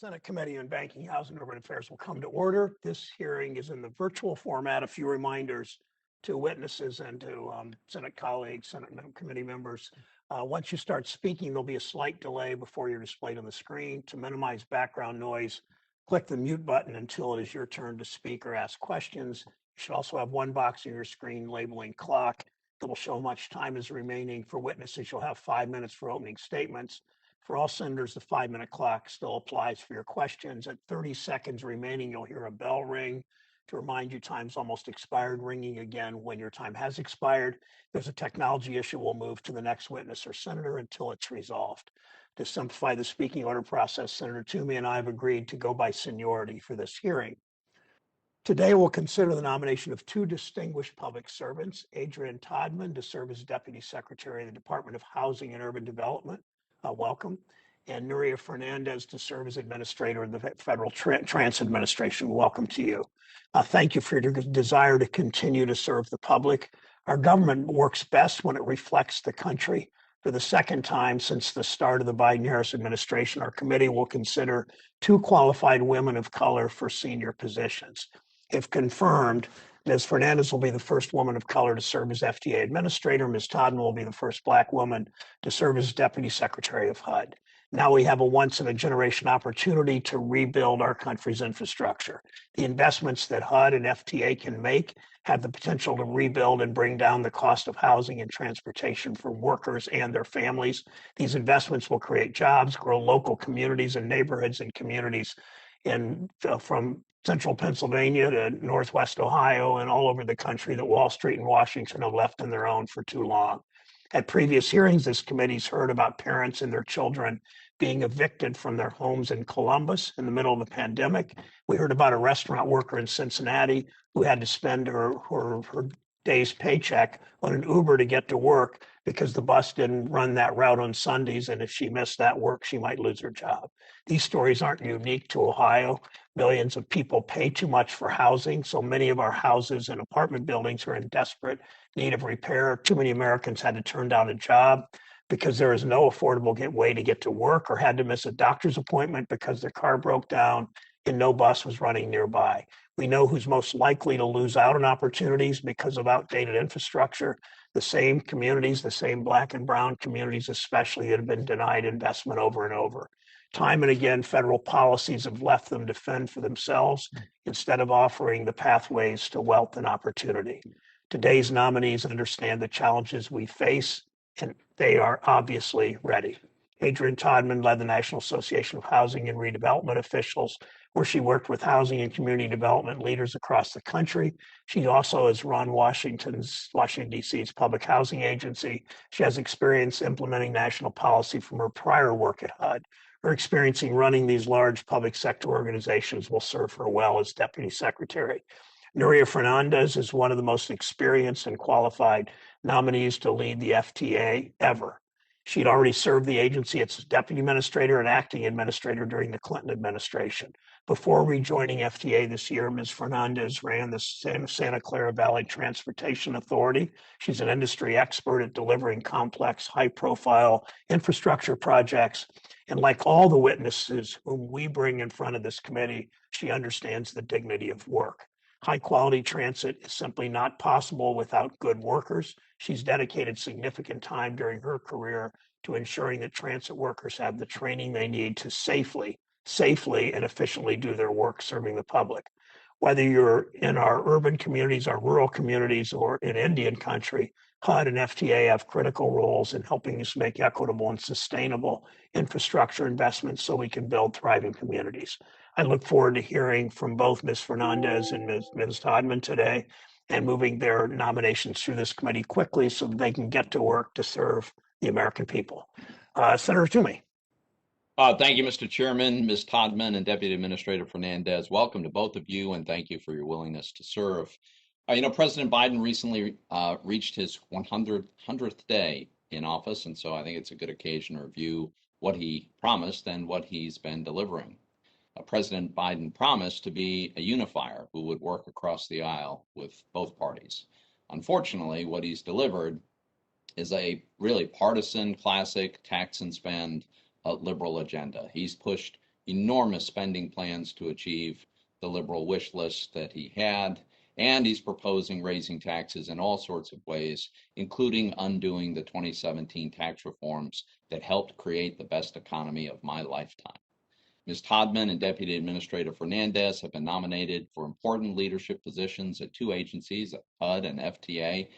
Senate Committee on Banking, Housing, and Urban Affairs will come to order. This hearing is in the virtual format. A few reminders to witnesses and to Senate colleagues, Senate committee members. Once you start speaking, there'll be a slight delay before you're displayed on the screen. To minimize background noise, click the mute button until it is your turn to speak or ask questions. You should also have one box on your screen labeling clock that will show how much time is remaining. For witnesses, you'll have 5 minutes for opening statements. For all senators, the 5-minute clock still applies for your questions. At 30 seconds remaining, you'll hear a bell ring to remind you time's almost expired, ringing again when your time has expired. If there's a technology issue, we'll move to the next witness or senator until it's resolved. To simplify the speaking order process, Senator Toomey and I have agreed to go by seniority for this hearing. Today, we'll consider the nomination of two distinguished public servants, Adrian Todman to serve as Deputy Secretary of the Department of Housing and Urban Development. Welcome. And Nuria Fernandez to serve as Administrator of the Federal Transit Administration. Welcome to you. Thank you for your desire to continue to serve the public. Our government works best when it reflects the country. For the second time since the start of the Biden-Harris administration, our committee will consider two qualified women of color for senior positions. If confirmed, Ms. Fernandez will be the first woman of color to serve as FDA administrator. Ms. Todman will be the first Black woman to serve as Deputy Secretary of HUD. Now we have a once-in-a-generation opportunity to rebuild our country's infrastructure. The investments that HUD and FTA can make have the potential to rebuild and bring down the cost of housing and transportation for workers and their families. These investments will create jobs, grow local communities and neighborhoods and communities from central Pennsylvania to Northwest Ohio and all over the country that Wall Street and Washington have left on their own for too long. At previous hearings, this committee's heard about parents and their children being evicted from their homes in Columbus in the middle of the pandemic. We heard about a restaurant worker in Cincinnati who had to spend her day's paycheck on an Uber to get to work because the bus didn't run that route on Sundays, and if she missed that work, she might lose her job. These stories aren't unique to Ohio. Millions of people pay too much for housing, so many of our houses and apartment buildings are in desperate need of repair. Too many Americans had to turn down a job because there is no affordable way to get to work, or had to miss a doctor's appointment because their car broke down and no bus was running nearby. We know who's most likely to lose out on opportunities because of outdated infrastructure. The same communities, the same Black and brown communities especially, that have been denied investment over and over. Time and again, federal policies have left them to fend for themselves instead of offering the pathways to wealth and opportunity. Today's nominees understand the challenges we face, and they are obviously ready. Adrian Todman led the National Association of Housing and Redevelopment Officials, where she worked with housing and community development leaders across the country. She also has run Washington, D.C.'s public housing agency. She has experience implementing national policy from her prior work at HUD. Her experience in running these large public sector organizations will serve her well as Deputy Secretary. Nuria Fernandez is one of the most experienced and qualified nominees to lead the FTA ever. She'd already served the agency as deputy administrator and acting administrator during the Clinton administration. Before rejoining FTA this year, Ms. Fernandez ran the Santa Clara Valley Transportation Authority. She's an industry expert at delivering complex, high-profile infrastructure projects. And like all the witnesses whom we bring in front of this committee, she understands the dignity of work. High-quality transit is simply not possible without good workers. She's dedicated significant time during her career to ensuring that transit workers have the training they need to safely and efficiently do their work serving the public. Whether you're in our urban communities, our rural communities, or in Indian country, HUD and FTA have critical roles in helping us make equitable and sustainable infrastructure investments so we can build thriving communities. I look forward to hearing from both Ms. Fernandez and Ms. Todman today and moving their nominations through this committee quickly so that they can get to work to serve the American people. Senator Toomey. Thank you, Mr. Chairman, Ms. Todman, and Deputy Administrator Fernandez. Welcome to both of you, and thank you for your willingness to serve. President Biden recently reached his 100th day in office, and so I think it's a good occasion to review what he promised and what he's been delivering. President Biden promised to be a unifier who would work across the aisle with both parties. Unfortunately, what he's delivered is a really partisan, classic tax and spend liberal agenda. He's pushed enormous spending plans to achieve the liberal wish list that he had, and he's proposing raising taxes in all sorts of ways, including undoing the 2017 tax reforms that helped create the best economy of my lifetime. Ms. Todman and Deputy Administrator Fernandez have been nominated for important leadership positions at two agencies, HUD and FTA,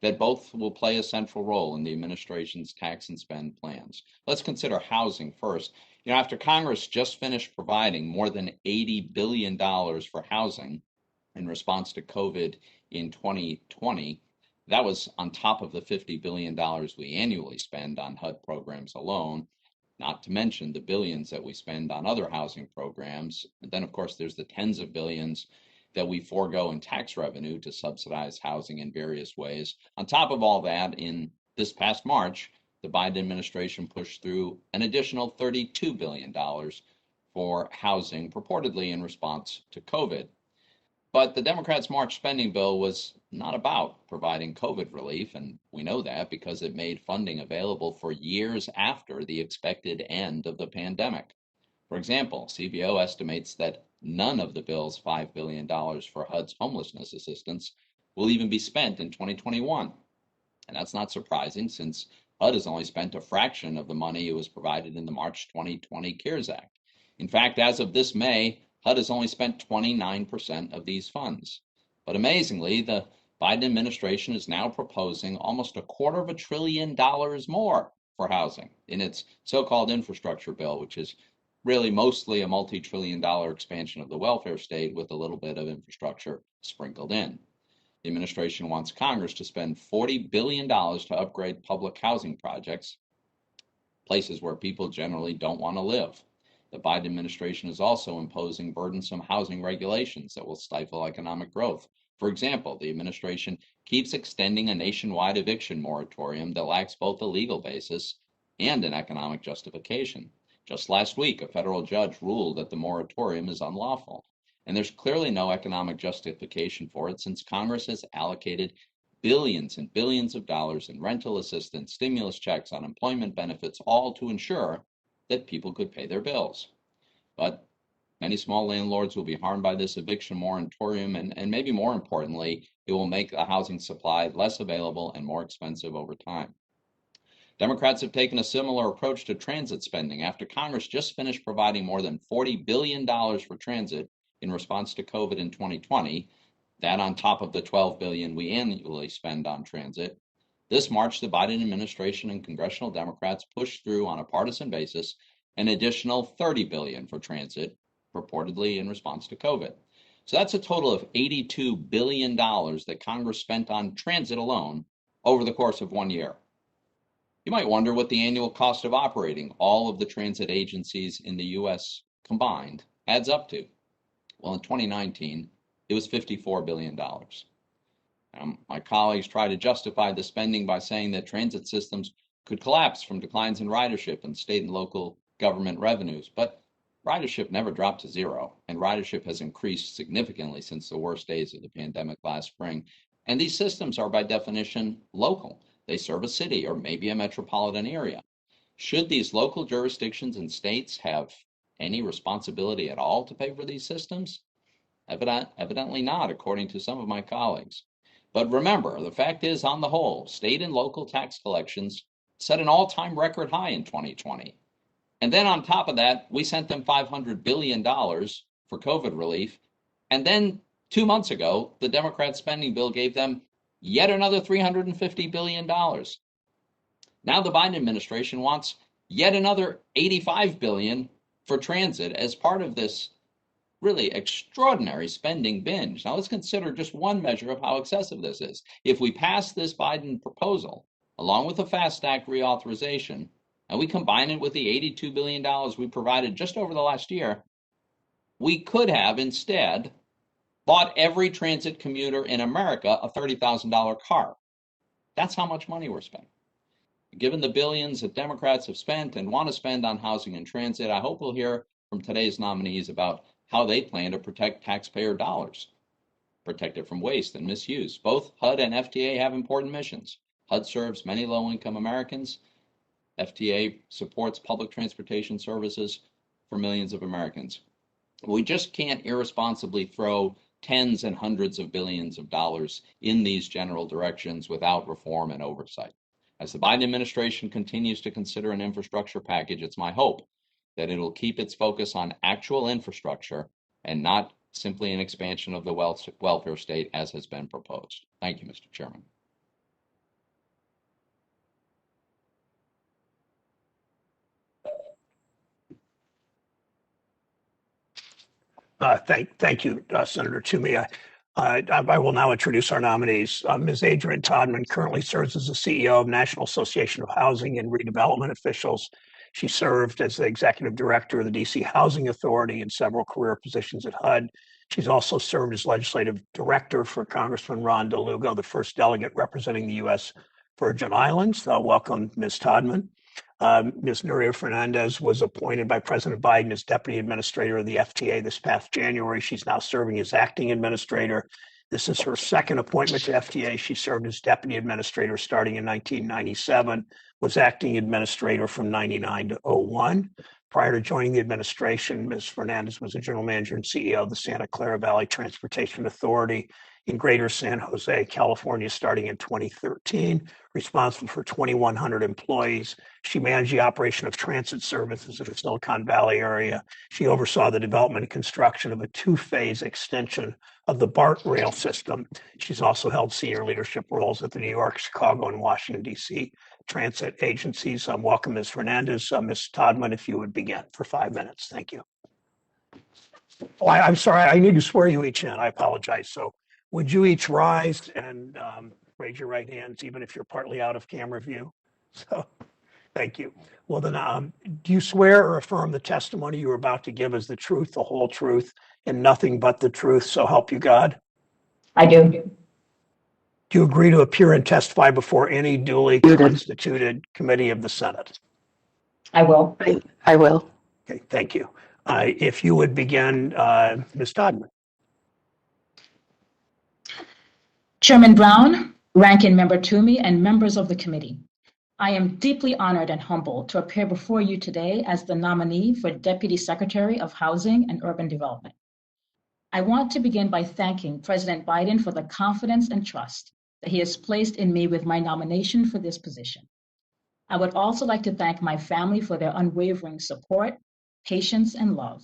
that both will play a central role in the administration's tax and spend plans. Let's consider housing first. After Congress just finished providing more than $80 billion for housing in response to COVID in 2020, that was on top of the $50 billion we annually spend on HUD programs alone, not to mention the billions that we spend on other housing programs. And then, of course, there's the tens of billions that we forego in tax revenue to subsidize housing in various ways. On top of all that, in this past March, the Biden administration pushed through an additional $32 billion for housing, purportedly in response to COVID. But the Democrats' March spending bill was not about providing COVID relief, and we know that because it made funding available for years after the expected end of the pandemic. For example, CBO estimates that none of the bill's $5 billion for HUD's homelessness assistance will even be spent in 2021. And that's not surprising since HUD has only spent a fraction of the money it was provided in the March 2020 CARES Act. In fact, as of this May, HUD has only spent 29% of these funds. But amazingly, the Biden administration is now proposing almost $250 billion more for housing in its so-called infrastructure bill, which is really mostly a multi-trillion-dollar expansion of the welfare state with a little bit of infrastructure sprinkled in. The administration wants Congress to spend $40 billion to upgrade public housing projects, places where people generally don't want to live. The Biden administration is also imposing burdensome housing regulations that will stifle economic growth. For example, the administration keeps extending a nationwide eviction moratorium that lacks both a legal basis and an economic justification. Just last week, a federal judge ruled that the moratorium is unlawful, and there's clearly no economic justification for it since Congress has allocated billions and billions of dollars in rental assistance, stimulus checks, unemployment benefits, all to ensure that people could pay their bills. But many small landlords will be harmed by this eviction moratorium, and maybe more importantly, it will make the housing supply less available and more expensive over time. Democrats have taken a similar approach to transit spending after Congress just finished providing more than $40 billion for transit in response to COVID in 2020, that on top of the $12 billion we annually spend on transit. This March, the Biden administration and congressional Democrats pushed through on a partisan basis an additional $30 billion for transit, purportedly in response to COVID. So that's a total of $82 billion that Congress spent on transit alone over the course of 1 year. You might wonder what the annual cost of operating all of the transit agencies in the U.S. combined adds up to. Well, in 2019, it was $54 billion. My colleagues try to justify the spending by saying that transit systems could collapse from declines in ridership and state and local government revenues, but ridership never dropped to zero, and ridership has increased significantly since the worst days of the pandemic last spring. And these systems are by definition local. They serve a city or maybe a metropolitan area. Should these local jurisdictions and states have any responsibility at all to pay for these systems? Evidently not, according to some of my colleagues. But remember, the fact is, on the whole, state and local tax collections set an all-time record high in 2020. And then on top of that, we sent them $500 billion for COVID relief. And then 2 months ago, the Democrat spending bill gave them yet another $350 billion. Now the Biden administration wants yet another $85 billion for transit as part of this really extraordinary spending binge. Now let's consider just one measure of how excessive this is. If we pass this Biden proposal, along with the FAST Act reauthorization, and we combine it with the $82 billion we provided just over the last year, we could have instead bought every transit commuter in America a $30,000 car. That's how much money we're spending. Given the billions that Democrats have spent and want to spend on housing and transit, I hope we'll hear from today's nominees about how they plan to protect taxpayer dollars, protect it from waste and misuse. Both HUD and FTA have important missions. HUD serves many low-income Americans. FTA supports public transportation services for millions of Americans. We just can't irresponsibly throw tens and hundreds of billions of dollars in these general directions without reform and oversight. As the Biden administration continues to consider an infrastructure package, it's my hope that it'll keep its focus on actual infrastructure and not simply an expansion of the welfare state as has been proposed. Thank you, Mr. Chairman. Thank you, Senator Toomey. I will now introduce our nominees. Ms. Adrian Todman currently serves as the CEO of National Association of Housing and Redevelopment Officials. She served as the executive director of the DC Housing Authority in several career positions at HUD. She's also served as legislative director for Congressman Ron DeLugo, the first delegate representing the U.S. Virgin Islands. Welcome, Ms. Todman. Ms. Nuria Fernandez was appointed by President Biden as Deputy Administrator of the FTA this past January. She's now serving as Acting Administrator. This is her second appointment to FTA. She served as Deputy Administrator starting in 1997, was Acting Administrator from 99 to 01. Prior to joining the administration, Ms. Fernandez was the General Manager and CEO of the Santa Clara Valley Transportation Authority in Greater San Jose, California, starting in 2013, responsible for 2,100 employees. She managed the operation of transit services in the Silicon Valley area. She oversaw the development and construction of a two-phase extension of the BART rail system. She's also held senior leadership roles at the New York, Chicago, and Washington, D.C. transit agencies. Welcome, Ms. Fernandez. Ms. Todman, if you would begin for 5 minutes. Thank you. Oh, I'm sorry, I need to swear you each in. I apologize. So would you each rise and raise your right hands, even if you're partly out of camera view? So, thank you. Well, then, do you swear or affirm the testimony you are about to give is the truth, the whole truth, and nothing but the truth, so help you God? I do. Do you agree to appear and testify before any duly constituted committee of the Senate? I will. I will. Okay, thank you. If you would begin, Ms. Todman. Chairman Brown, Ranking Member Toomey, and members of the committee, I am deeply honored and humbled to appear before you today as the nominee for Deputy Secretary of Housing and Urban Development. I want to begin by thanking President Biden for the confidence and trust that he has placed in me with my nomination for this position. I would also like to thank my family for their unwavering support, patience, and love,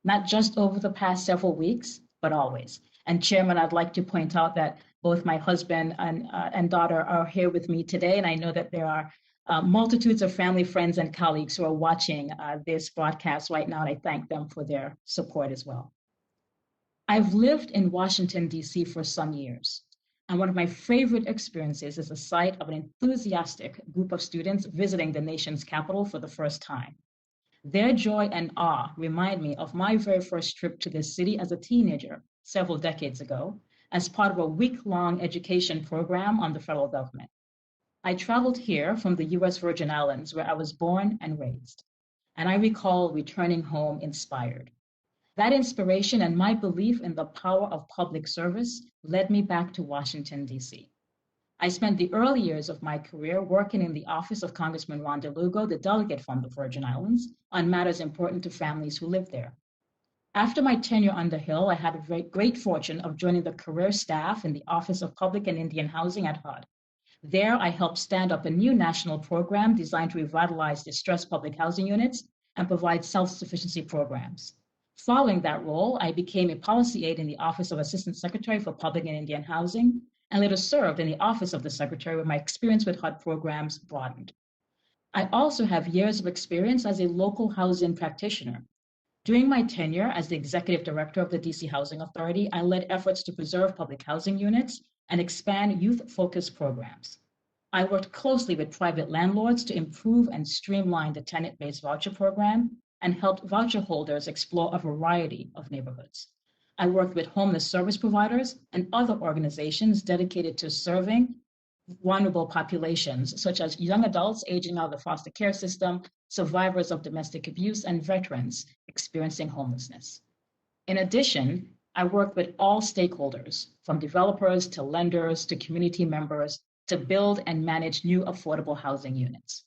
not just over the past several weeks, but always. And Chairman, I'd like to point out that both my husband and daughter are here with me today, and I know that there are multitudes of family, friends, and colleagues who are watching this broadcast right now, and I thank them for their support as well. I've lived in Washington, D.C. for some years, and one of my favorite experiences is the sight of an enthusiastic group of students visiting the nation's capital for the first time. Their joy and awe remind me of my very first trip to this city as a teenager several decades ago as part of a week-long education program on the federal government. I traveled here from the U.S. Virgin Islands, where I was born and raised, and I recall returning home inspired. That inspiration and my belief in the power of public service led me back to Washington, D.C. I spent the early years of my career working in the office of Congressman Ron DeLugo, the delegate from the Virgin Islands, on matters important to families who live there. After my tenure on the Hill, I had the great fortune of joining the career staff in the Office of Public and Indian Housing at HUD. There, I helped stand up a new national program designed to revitalize distressed public housing units and provide self-sufficiency programs. Following that role, I became a policy aide in the Office of Assistant Secretary for Public and Indian Housing, and later served in the Office of the Secretary, where my experience with HUD programs broadened. I also have years of experience as a local housing practitioner. During my tenure as the Executive Director of the DC Housing Authority, I led efforts to preserve public housing units and expand youth-focused programs. I worked closely with private landlords to improve and streamline the tenant-based voucher program and helped voucher holders explore a variety of neighborhoods. I worked with homeless service providers and other organizations dedicated to serving vulnerable populations, such as young adults aging out of the foster care system, survivors of domestic abuse, and veterans experiencing homelessness. In addition, I worked with all stakeholders, from developers to lenders to community members, to build and manage new affordable housing units.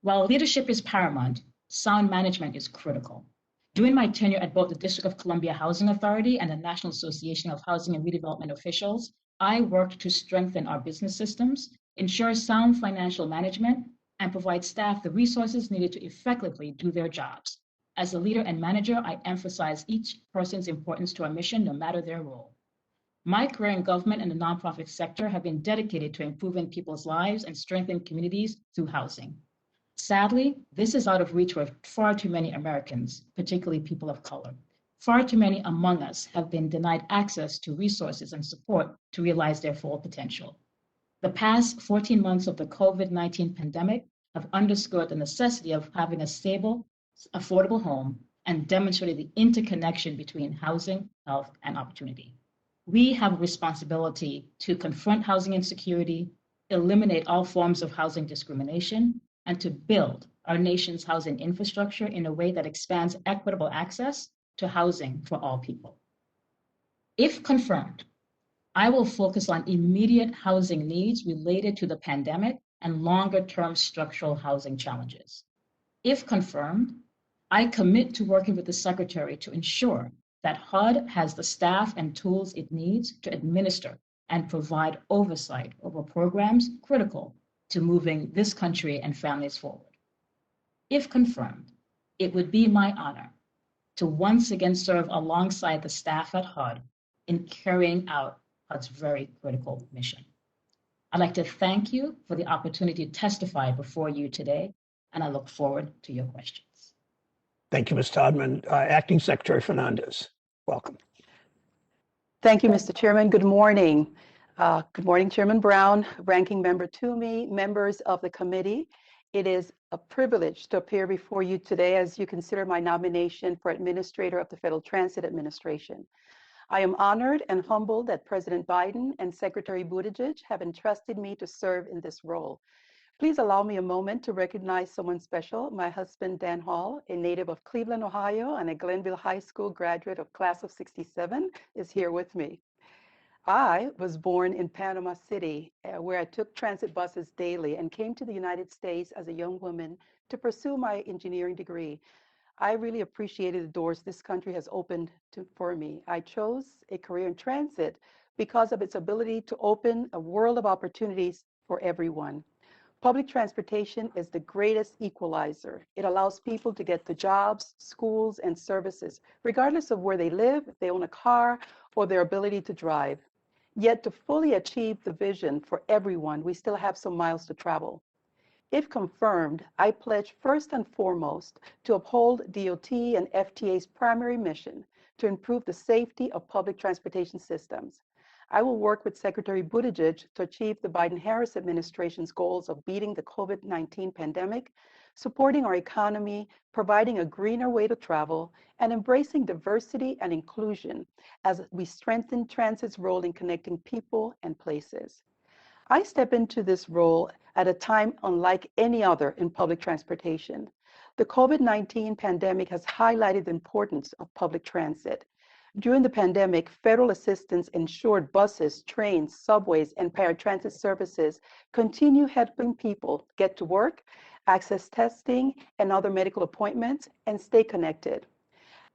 While leadership is paramount, sound management is critical. During my tenure at both the District of Columbia Housing Authority and the National Association of Housing and Redevelopment Officials, I worked to strengthen our business systems, ensure sound financial management, and provide staff the resources needed to effectively do their jobs. As a leader and manager, I emphasize each person's importance to our mission, no matter their role. My career in government and the nonprofit sector have been dedicated to improving people's lives and strengthening communities through housing. Sadly, this is out of reach for far too many Americans, particularly people of color. Far too many among us have been denied access to resources and support to realize their full potential. The past 14 months of the COVID-19 pandemic have underscored the necessity of having a stable, affordable home and demonstrated the interconnection between housing, health, and opportunity. We have a responsibility to confront housing insecurity, eliminate all forms of housing discrimination, and to build our nation's housing infrastructure in a way that expands equitable access to housing for all people. If confirmed, I will focus on immediate housing needs related to the pandemic and longer-term structural housing challenges. If confirmed, I commit to working with the Secretary to ensure that HUD has the staff and tools it needs to administer and provide oversight over programs critical to moving this country and families forward. If confirmed, it would be my honor to once again serve alongside the staff at HUD in carrying out HUD's very critical mission. I'd like to thank you for the opportunity to testify before you today, and I look forward to your questions. Thank you, Ms. Todman. Acting Secretary Fernandez, welcome. Thank you, Mr. Chairman. Good morning. Good morning, Chairman Brown, Ranking Member Toomey, members of the committee. It is a privilege to appear before you today as you consider my nomination for Administrator of the Federal Transit Administration. I am honored and humbled that President Biden and Secretary Buttigieg have entrusted me to serve in this role. Please allow me a moment to recognize someone special. My husband, Dan Hall, a native of Cleveland, Ohio, and a Glenville High School graduate of class of '67, is here with me. I was born in Panama City, where I took transit buses daily and came to the United States as a young woman to pursue my engineering degree. I really appreciated the doors this country has opened for me. I chose a career in transit because of its ability to open a world of opportunities for everyone. Public transportation is the greatest equalizer. It allows people to get to jobs, schools, and services, regardless of where they live, if they own a car, or their ability to drive. Yet to fully achieve the vision for everyone, we still have some miles to travel. If confirmed, I pledge first and foremost to uphold DOT and FTA's primary mission to improve the safety of public transportation systems. I will work with Secretary Buttigieg to achieve the Biden-Harris administration's goals of beating the COVID-19 pandemic, supporting our economy, providing a greener way to travel, and embracing diversity and inclusion as we strengthen transit's role in connecting people and places. I step into this role at a time unlike any other in public transportation. The COVID-19 pandemic has highlighted the importance of public transit. During the pandemic, federal assistance ensured buses, trains, subways, and paratransit services continue helping people get to work, access testing and other medical appointments, and stay connected.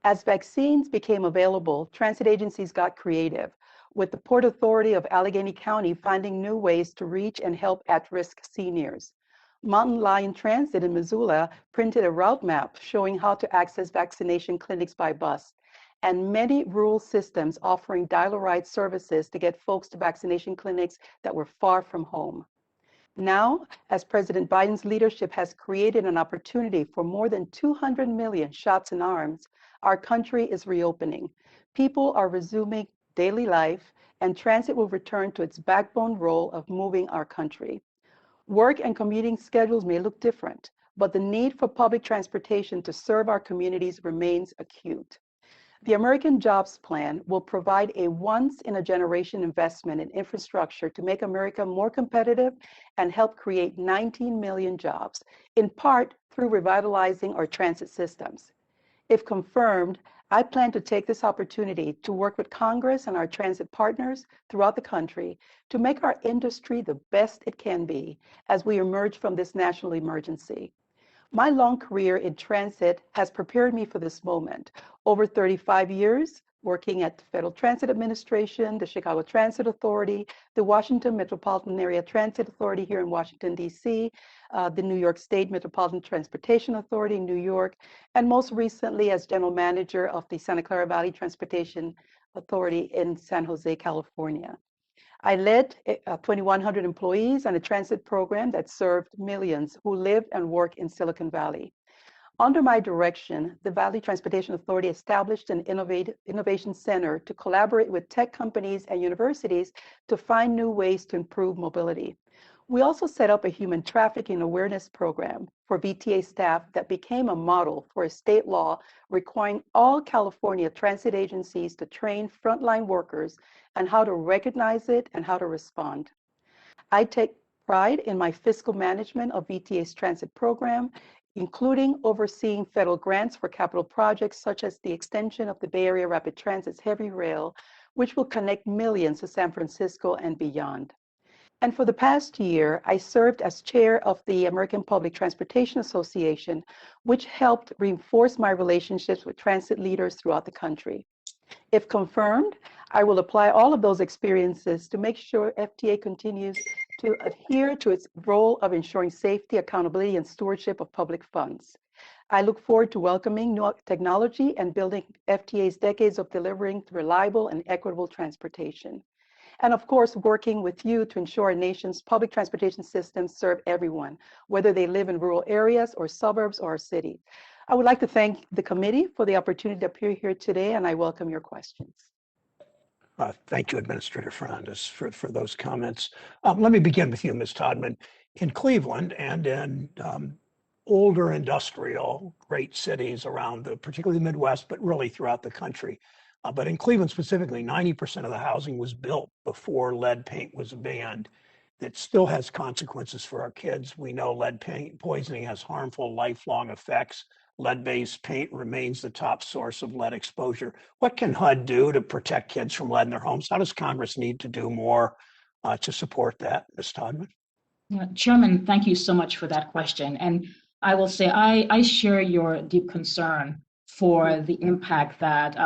As vaccines became available, transit agencies got creative, with the Port Authority of Allegheny County finding new ways to reach and help at-risk seniors. Mountain Lion Transit in Missoula printed a route map showing how to access vaccination clinics by bus, and many rural systems offering dial-a-ride services to get folks to vaccination clinics that were far from home. Now, as President Biden's leadership has created an opportunity for more than 200 million shots in arms, our country is reopening. People are resuming daily life, and transit will return to its backbone role of moving our country. Work and commuting schedules may look different, but the need for public transportation to serve our communities remains acute. The American Jobs Plan will provide a once-in-a-generation investment in infrastructure to make America more competitive and help create 19 million jobs, in part through revitalizing our transit systems. If confirmed, I plan to take this opportunity to work with Congress and our transit partners throughout the country to make our industry the best it can be as we emerge from this national emergency. My long career in transit has prepared me for this moment. Over 35 years working at the Federal Transit Administration, the Chicago Transit Authority, the Washington Metropolitan Area Transit Authority here in Washington, D.C., the New York State Metropolitan Transportation Authority in New York, and most recently as general manager of the Santa Clara Valley Transportation Authority in San Jose, California. I led 2,100 employees and a transit program that served millions who lived and worked in Silicon Valley. Under my direction, the Valley Transportation Authority established an innovation center to collaborate with tech companies and universities to find new ways to improve mobility. We also set up a human trafficking awareness program for VTA staff that became a model for a state law requiring all California transit agencies to train frontline workers on how to recognize it and how to respond. I take pride in my fiscal management of VTA's transit program, including overseeing federal grants for capital projects such as the extension of the Bay Area Rapid Transit's heavy rail, which will connect millions to San Francisco and beyond. And for the past year, I served as chair of the American Public Transportation Association, which helped reinforce my relationships with transit leaders throughout the country. If confirmed, I will apply all of those experiences to make sure FTA continues to adhere to its role of ensuring safety, accountability, and stewardship of public funds. I look forward to welcoming new technology and building FTA's decades of delivering reliable and equitable transportation. And of course, working with you to ensure our nation's public transportation systems serve everyone, whether they live in rural areas or suburbs or city. I would like to thank the committee for the opportunity to appear here today, and I welcome your questions. Thank you, Administrator Fernandez, for those comments. Let me begin with you, Ms. Todman. In Cleveland and in older industrial great cities around particularly the Midwest, but really throughout the country, but in Cleveland specifically, 90% of the housing was built before lead paint was banned. It still has consequences for our kids. We know lead paint poisoning has harmful lifelong effects. Lead-based paint remains the top source of lead exposure. What can HUD do to protect kids from lead in their homes? How does Congress need to do more to support that, Ms. Todman? Chairman, thank you so much for that question. And I will say I share your deep concern for the impact that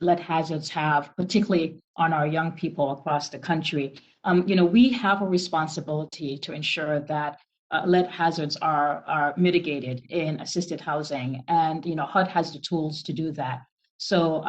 lead hazards have, particularly on our young people across the country. We have a responsibility to ensure that lead hazards are mitigated in assisted housing, and HUD has the tools to do that. So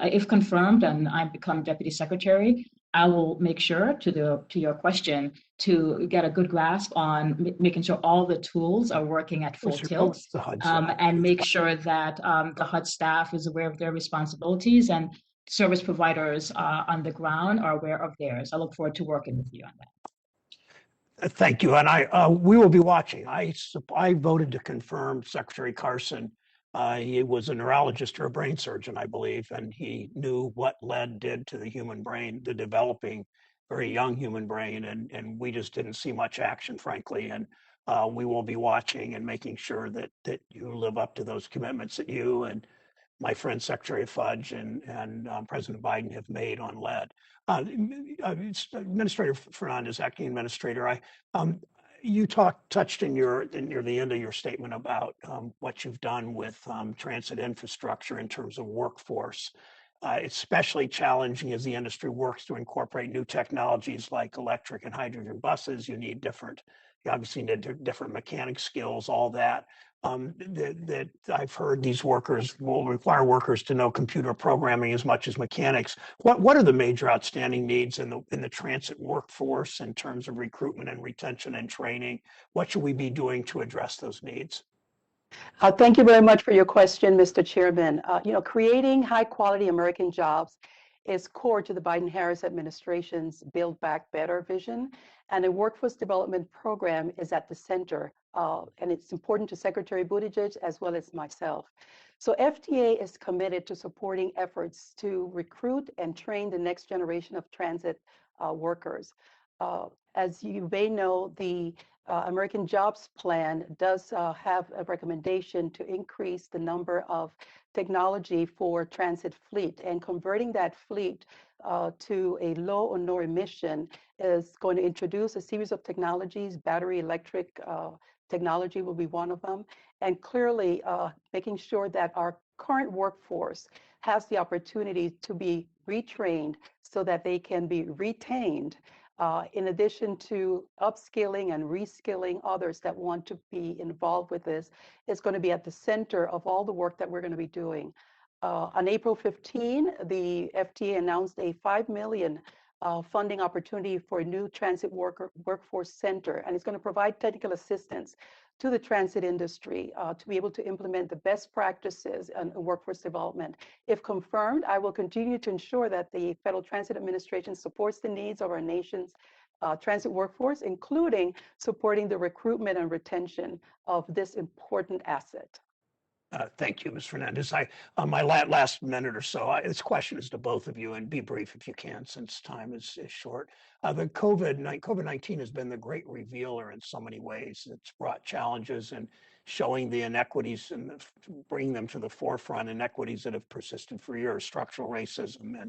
if confirmed and I become Deputy Secretary, I will make sure, to your question, to get a good grasp on making sure all the tools are working at full tilt, and make sure that the HUD staff is aware of their responsibilities and service providers on the ground are aware of theirs. I look forward to working with you on that. Thank you, and we will be watching. I voted to confirm Secretary Carson. He was a neurologist or a brain surgeon, I believe, and he knew what lead did to the human brain, the developing, very young human brain, and we just didn't see much action, frankly. And we will be watching and making sure that you live up to those commitments that you and my friend Secretary Fudge and President Biden have made on lead. Administrator Fernandez, acting administrator, you touched in the end of your statement about what you've done with transit infrastructure in terms of workforce. It's especially challenging as the industry works to incorporate new technologies like electric and hydrogen buses. You obviously need different mechanic skills, all that. That I've heard these workers will require workers to know computer programming as much as mechanics. What are the major outstanding needs in the transit workforce in terms of recruitment and retention and training? What should we be doing to address those needs? Thank you very much for your question, Mr. Chairman. Creating high-quality American jobs is core to the Biden-Harris administration's Build Back Better vision, and a workforce development program is at the center, and it's important to Secretary Buttigieg as well as myself. So FTA is committed to supporting efforts to recruit and train the next generation of transit workers. As you may know, the American Jobs Plan does have a recommendation to increase the number of technology for transit fleet, and converting that fleet to a low or no emission is going to introduce a series of technologies, battery electric Technology will be one of them. And clearly making sure that our current workforce has the opportunity to be retrained so that they can be retained, in addition to upskilling and reskilling others that want to be involved with this, is going to be at the center of all the work that we're going to be doing. On April 15, the FTA announced a $5 million funding opportunity for a new transit workforce center, and it's going to provide technical assistance to the transit industry to be able to implement the best practices in workforce development. If confirmed, I will continue to ensure that the Federal Transit Administration supports the needs of our nation's transit workforce, including supporting the recruitment and retention of this important asset. Thank you, Ms. Fernandez. My last minute or so, this question is to both of you, and be brief if you can, since time is short. The COVID-19 has been the great revealer in so many ways. It's brought challenges and showing the inequities and bringing them to the forefront, inequities that have persisted for years, structural racism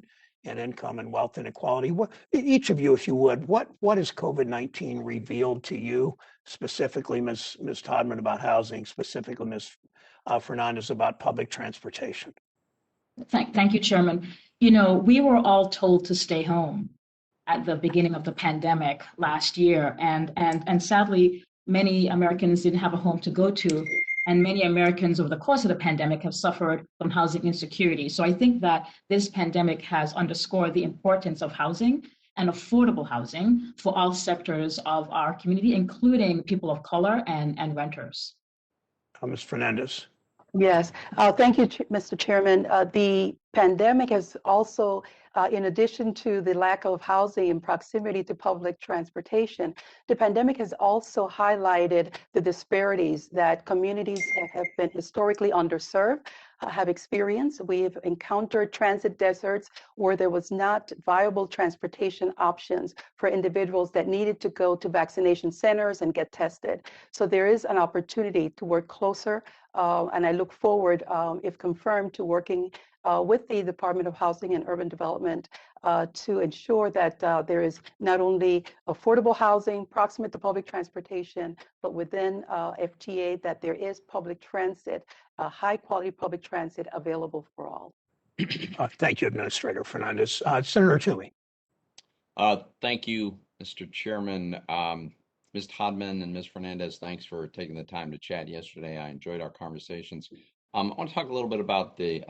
and income and wealth inequality. Each of you, if you would, what has COVID-19 revealed to you, specifically Ms. Todman about housing, specifically Ms. Fernandez about public transportation? Thank you, Chairman. You know, we were all told to stay home at the beginning of the pandemic last year, and sadly, many Americans didn't have a home to go to, and many Americans over the course of the pandemic have suffered from housing insecurity. So I think that this pandemic has underscored the importance of housing and affordable housing for all sectors of our community, including people of color and renters. Ms. Fernandez. Yes, thank you, Mr. Chairman. The pandemic has also, in addition to the lack of housing in proximity to public transportation, the pandemic has also highlighted the disparities that communities have been historically underserved, have experienced. We've encountered transit deserts where there was not viable transportation options for individuals that needed to go to vaccination centers and get tested. So there is an opportunity to work closer, and I look forward, if confirmed, to working with the Department of Housing and Urban Development to ensure that there is not only affordable housing proximate to public transportation, but within FTA that there is public transit, high quality public transit available for all. Thank you, Administrator Fernandez. Senator Toomey. Thank you, Mr. Chairman. Ms. Todman and Ms. Fernandez, thanks for taking the time to chat yesterday. I enjoyed our conversations. I want to talk a little bit about the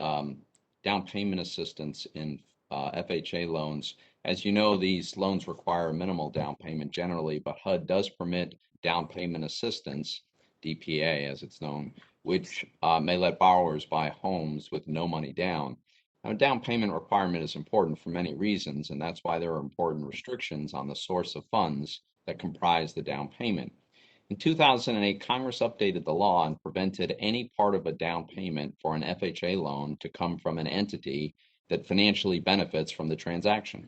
down payment assistance in FHA loans. As you know, these loans require a minimal down payment generally, but HUD does permit down payment assistance, DPA as it's known, which may let borrowers buy homes with no money down. Now, a down payment requirement is important for many reasons, and that's why there are important restrictions on the source of funds that comprise the down payment. In 2008, Congress updated the law and prevented any part of a down payment for an FHA loan to come from an entity that financially benefits from the transaction.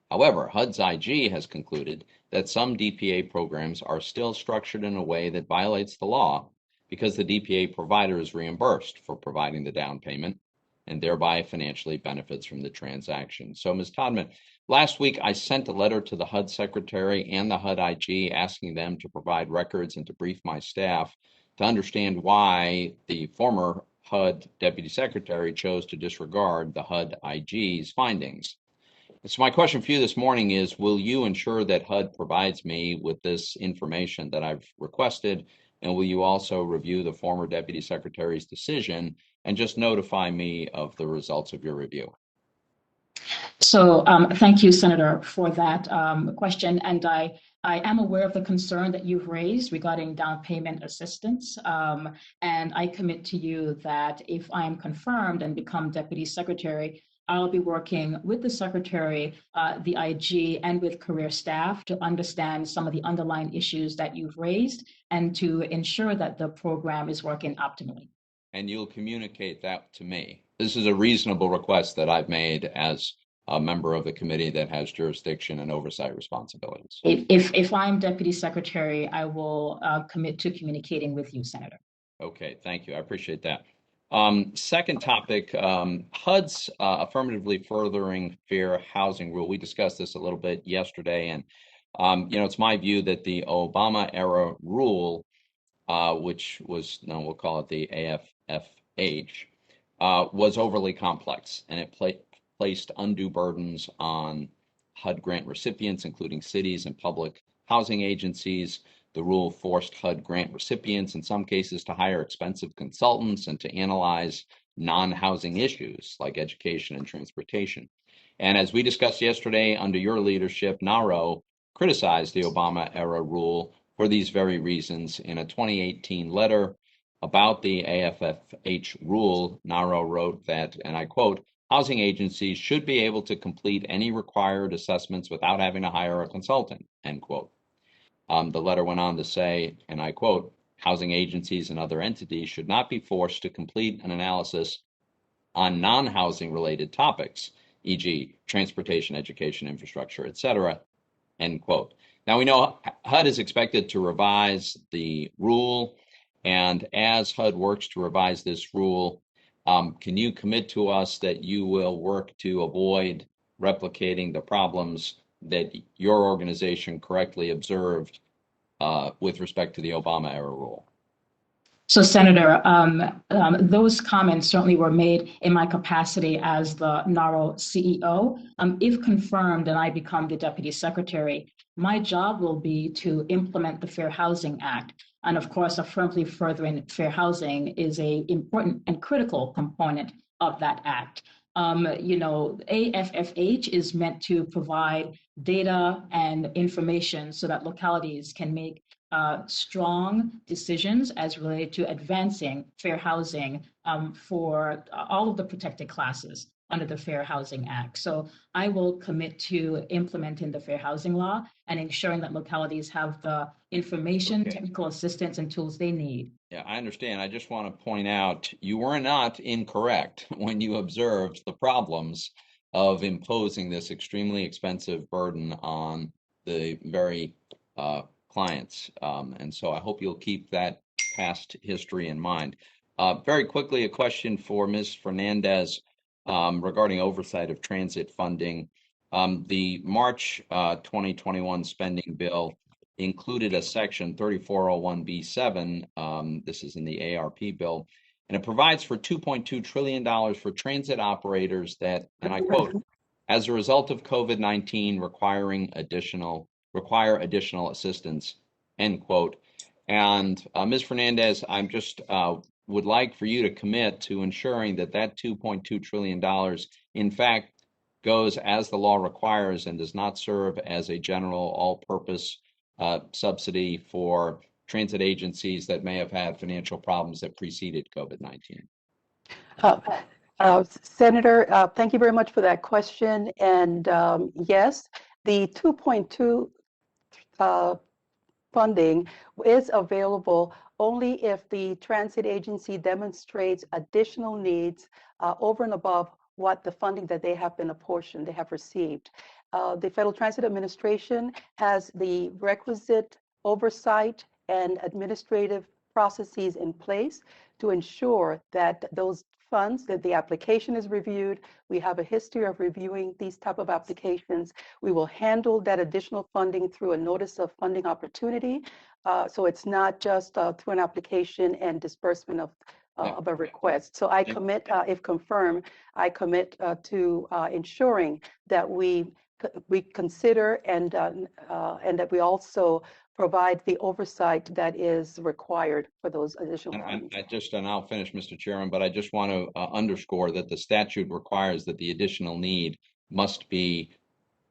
However, HUD's IG has concluded that some DPA programs are still structured in a way that violates the law because the DPA provider is reimbursed for providing the down payment and thereby financially benefits from the transaction. So, Ms. Todman, last week I sent a letter to the HUD Secretary and the HUD IG asking them to provide records and to brief my staff to understand why the former HUD Deputy Secretary chose to disregard the HUD IG's findings. So my question for you this morning is, will you ensure that HUD provides me with this information that I've requested, and will you also review the former Deputy Secretary's decision and just notify me of the results of your review? So thank you, Senator, for that question. And I am aware of the concern that you've raised regarding down payment assistance. And I commit to you that if I'm confirmed and become Deputy Secretary, I'll be working with the Secretary, the IG, and with career staff to understand some of the underlying issues that you've raised and to ensure that the program is working optimally. And you'll communicate that to me. This is a reasonable request that I've made as a member of the committee that has jurisdiction and oversight responsibilities. If I'm Deputy Secretary, I will commit to communicating with you, Senator. Okay, thank you. I appreciate that. Second topic, HUD's affirmatively furthering fair housing rule. We discussed this a little bit yesterday, and it's my view that the Obama era rule which was, no, we'll call it the AFFH, was overly complex, and it placed undue burdens on HUD grant recipients, including cities and public housing agencies. The rule forced HUD grant recipients, in some cases, to hire expensive consultants and to analyze non-housing issues like education and transportation. And as we discussed yesterday, under your leadership, NARO criticized the Obama-era rule for these very reasons. In a 2018 letter about the AFFH rule, NARO wrote that, and I quote, "Housing agencies should be able to complete any required assessments without having to hire a consultant," end quote. The letter went on to say, and I quote, "Housing agencies and other entities should not be forced to complete an analysis on non-housing related topics, e.g. transportation, education, infrastructure, etc., end quote. Now, we know HUD is expected to revise the rule, and as HUD works to revise this rule, can you commit to us that you will work to avoid replicating the problems that your organization correctly observed with respect to the Obama-era rule? So, Senator, those comments certainly were made in my capacity as the NARO CEO. If confirmed and I become the Deputy Secretary, my job will be to implement the Fair Housing Act. And of course, affirmatively furthering fair housing is an important and critical component of that act. AFFH is meant to provide data and information so that localities can make strong decisions as related to advancing fair housing for all of the protected classes under the Fair Housing Act. So I will commit to implementing the Fair Housing Law and ensuring that localities have the information, technical assistance, and tools they need. Yeah, I understand. I just want to point out you were not incorrect when you observed the problems of imposing this extremely expensive burden on the very clients. And so I hope you'll keep that past history in mind. Very quickly, a question for Ms. Fernandez regarding oversight of transit funding. The March 2021 spending bill included a section 3401B7, this is in the ARP bill, and it provides for $2.2 trillion for transit operators that, and I quote, "as a result of COVID-19 require additional assistance," end quote. And Ms. Fernandez, I'm just would like for you to commit to ensuring that that $2.2 trillion, in fact, goes as the law requires and does not serve as a general all-purpose subsidy for transit agencies that may have had financial problems that preceded COVID-19. Senator, thank you very much for that question. And yes, the 2.2 funding is available only if the transit agency demonstrates additional needs over and above what the funding that they have been apportioned, they have received. The Federal Transit Administration has the requisite oversight and administrative processes in place to ensure that those funds, that the application is reviewed. We have a history of reviewing these type of applications. We will handle that additional funding through a notice of funding opportunity. So it's not just through an application and disbursement of a request. So I commit, if confirmed, I commit to ensuring that we consider and that we also provide the oversight that is required for those additional funds. And I'll finish, Mr. Chairman, but I just want to underscore that the statute requires that the additional need must be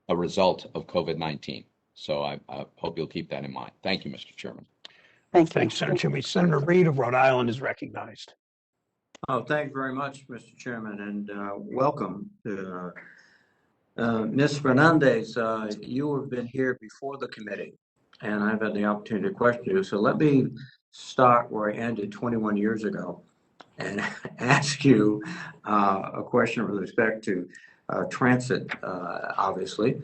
a result of COVID-19. So I hope you'll keep that in mind. Thank you, Mr. Chairman. Thank you. Thanks, Senator Toomey. Senator Reid of Rhode Island is recognized. Oh, thank you very much, Mr. Chairman, and welcome to Ms. Fernandez. You have been here before the committee, and I've had the opportunity to question you. So let me start where I ended 21 years ago and ask you a question with respect to transit, obviously.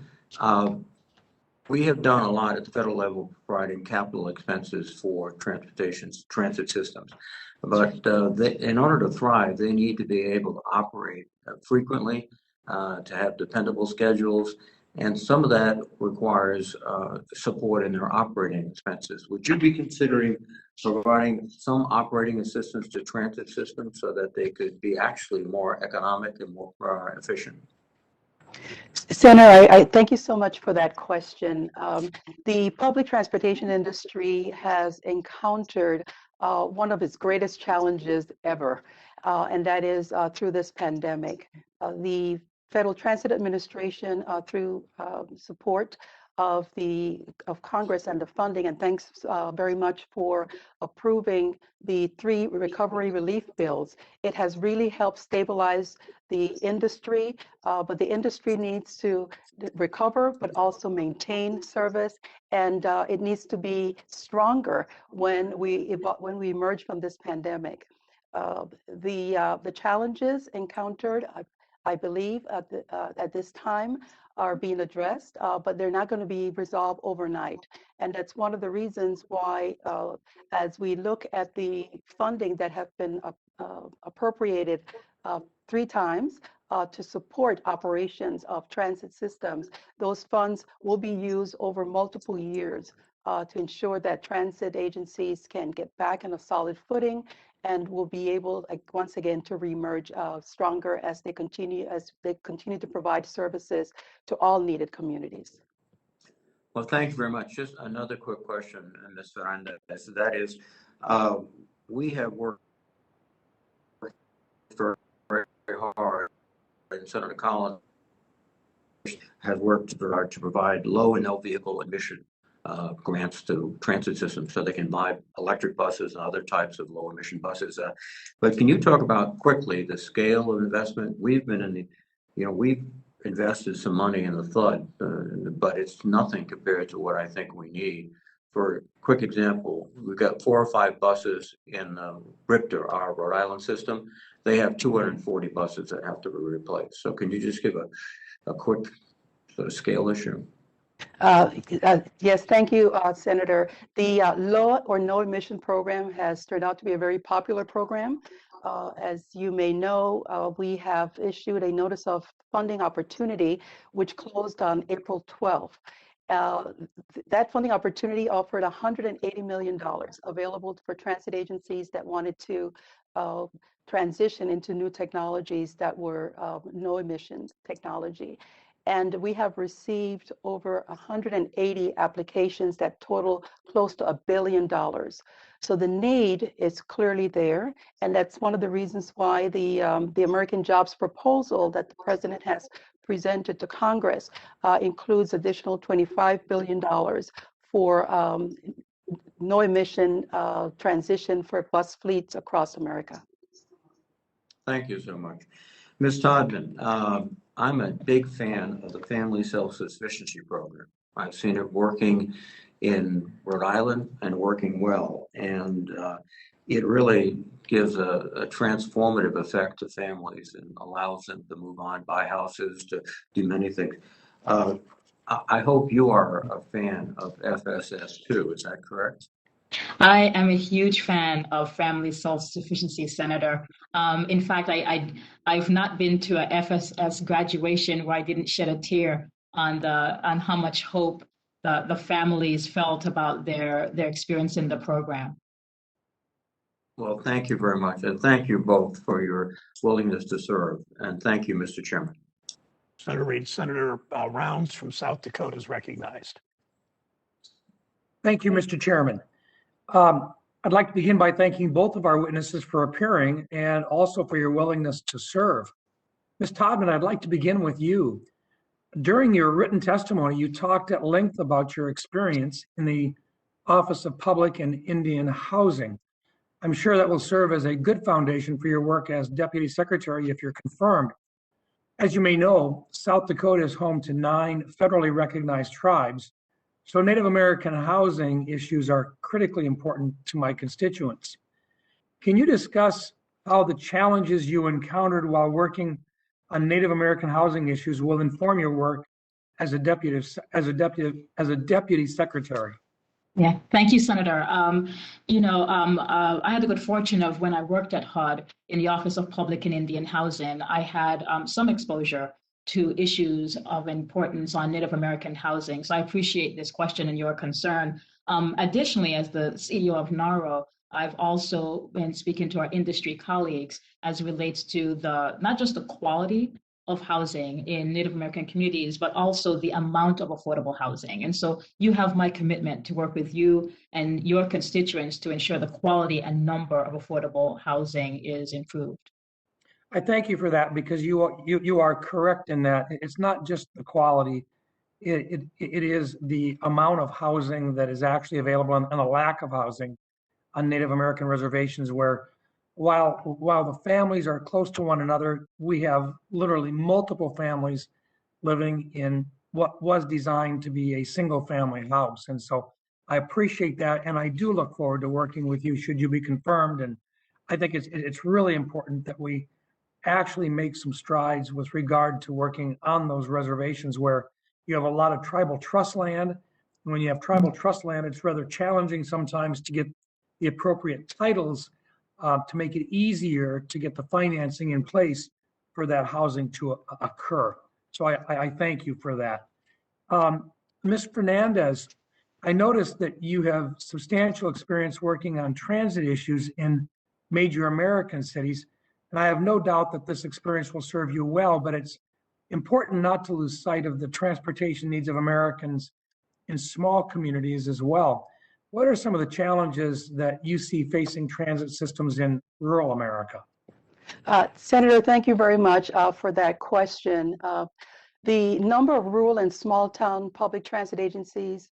We have done a lot at the federal level providing capital expenses for transit systems. But in order to thrive, they need to be able to operate frequently, to have dependable schedules, and some of that requires support in their operating expenses. Would you be considering providing some operating assistance to transit systems so that they could be actually more economic and more efficient? Senator, I thank you so much for that question. The public transportation industry has encountered one of its greatest challenges ever, and that is through this pandemic. The Federal Transit Administration, through support of Congress and the funding, and thanks very much for approving the 3 recovery relief bills. It has really helped stabilize the industry, but the industry needs to recover, but also maintain service, and it needs to be stronger when we emerge from this pandemic. The challenges encountered, I believe, at this time are being addressed, but they're not going to be resolved overnight. And that's one of the reasons why, as we look at the funding that have been appropriated 3 times to support operations of transit systems, those funds will be used over multiple years to ensure that transit agencies can get back on a solid footing and will be able, once again, to reemerge stronger as they continue to provide services to all needed communities. Well, thank you very much. Just another quick question, Ms. Fernandez. That is, we have worked very, very hard, and Senator Collins has worked to provide low and no vehicle emission grants to transit systems so they can buy electric buses and other types of low emission buses. But can you talk about quickly the scale of investment? We've been in we've invested some money in the flood, but it's nothing compared to what I think we need. For a quick example, we've got 4 or 5 buses in Richter, our Rhode Island system. They have 240 buses that have to be replaced. So can you just give a quick sort of scale issue? Yes, thank you, Senator. The low or no emission program has turned out to be a very popular program. As you may know, we have issued a notice of funding opportunity, which closed on April 12th. That funding opportunity offered $180 million available for transit agencies that wanted to transition into new technologies that were no emissions technology. And we have received over 180 applications that total close to $1 billion. So the need is clearly there, and that's one of the reasons why the American Jobs proposal that the president has presented to Congress includes additional $25 billion for no emission transition for bus fleets across America. Thank you so much. Ms. Todman, I'm a big fan of the Family Self-Sufficiency Program. I've seen it working in Rhode Island and working well. And it really gives a transformative effect to families and allows them to move on, buy houses, to do many things. I hope you are a fan of FSS too, is that correct? I am a huge fan of family self-sufficiency, Senator. In fact, I've not been to a FSS graduation where I didn't shed a tear on how much hope the families felt about their experience in the program. Well, thank you very much. And thank you both for your willingness to serve. And thank you, Mr. Chairman. Senator Reed, Senator Rounds from South Dakota is recognized. Thank you, Mr. Chairman. I'd like to begin by thanking both of our witnesses for appearing and also for your willingness to serve. Ms. Todman, I'd like to begin with you. During your written testimony, you talked at length about your experience in the Office of Public and Indian Housing. I'm sure that will serve as a good foundation for your work as Deputy Secretary if you're confirmed. As you may know, South Dakota is home to 9 federally recognized tribes, so Native American housing issues are critically important to my constituents. Can you discuss how the challenges you encountered while working on Native American housing issues will inform your work as a deputy secretary? Yeah, thank you, Senator. I had the good fortune of when I worked at HUD in the Office of Public and Indian Housing, I had some exposure to issues of importance on Native American housing. So I appreciate this question and your concern. Additionally, as the CEO of NARO, I've also been speaking to our industry colleagues as it relates to not just the quality of housing in Native American communities, but also the amount of affordable housing. And so you have my commitment to work with you and your constituents to ensure the quality and number of affordable housing is improved. I thank you for that, because you are correct in that it's not just the quality, it is the amount of housing that is actually available and the lack of housing on Native American reservations, where while the families are close to one another, we have literally multiple families living in what was designed to be a single family house. And so I appreciate that, and I do look forward to working with you should you be confirmed. And I think it's really important that we actually make some strides with regard to working on those reservations where you have a lot of tribal trust land. And when you have tribal trust land, it's rather challenging sometimes to get the appropriate titles to make it easier to get the financing in place for that housing to occur. So I thank you for that. Ms. Fernandez, I noticed that you have substantial experience working on transit issues in major American cities. And I have no doubt that this experience will serve you well, but it's important not to lose sight of the transportation needs of Americans in small communities as well. What are some of the challenges that you see facing transit systems in rural America? Senator, thank you very much for that question. The number of rural and small town public transit agencies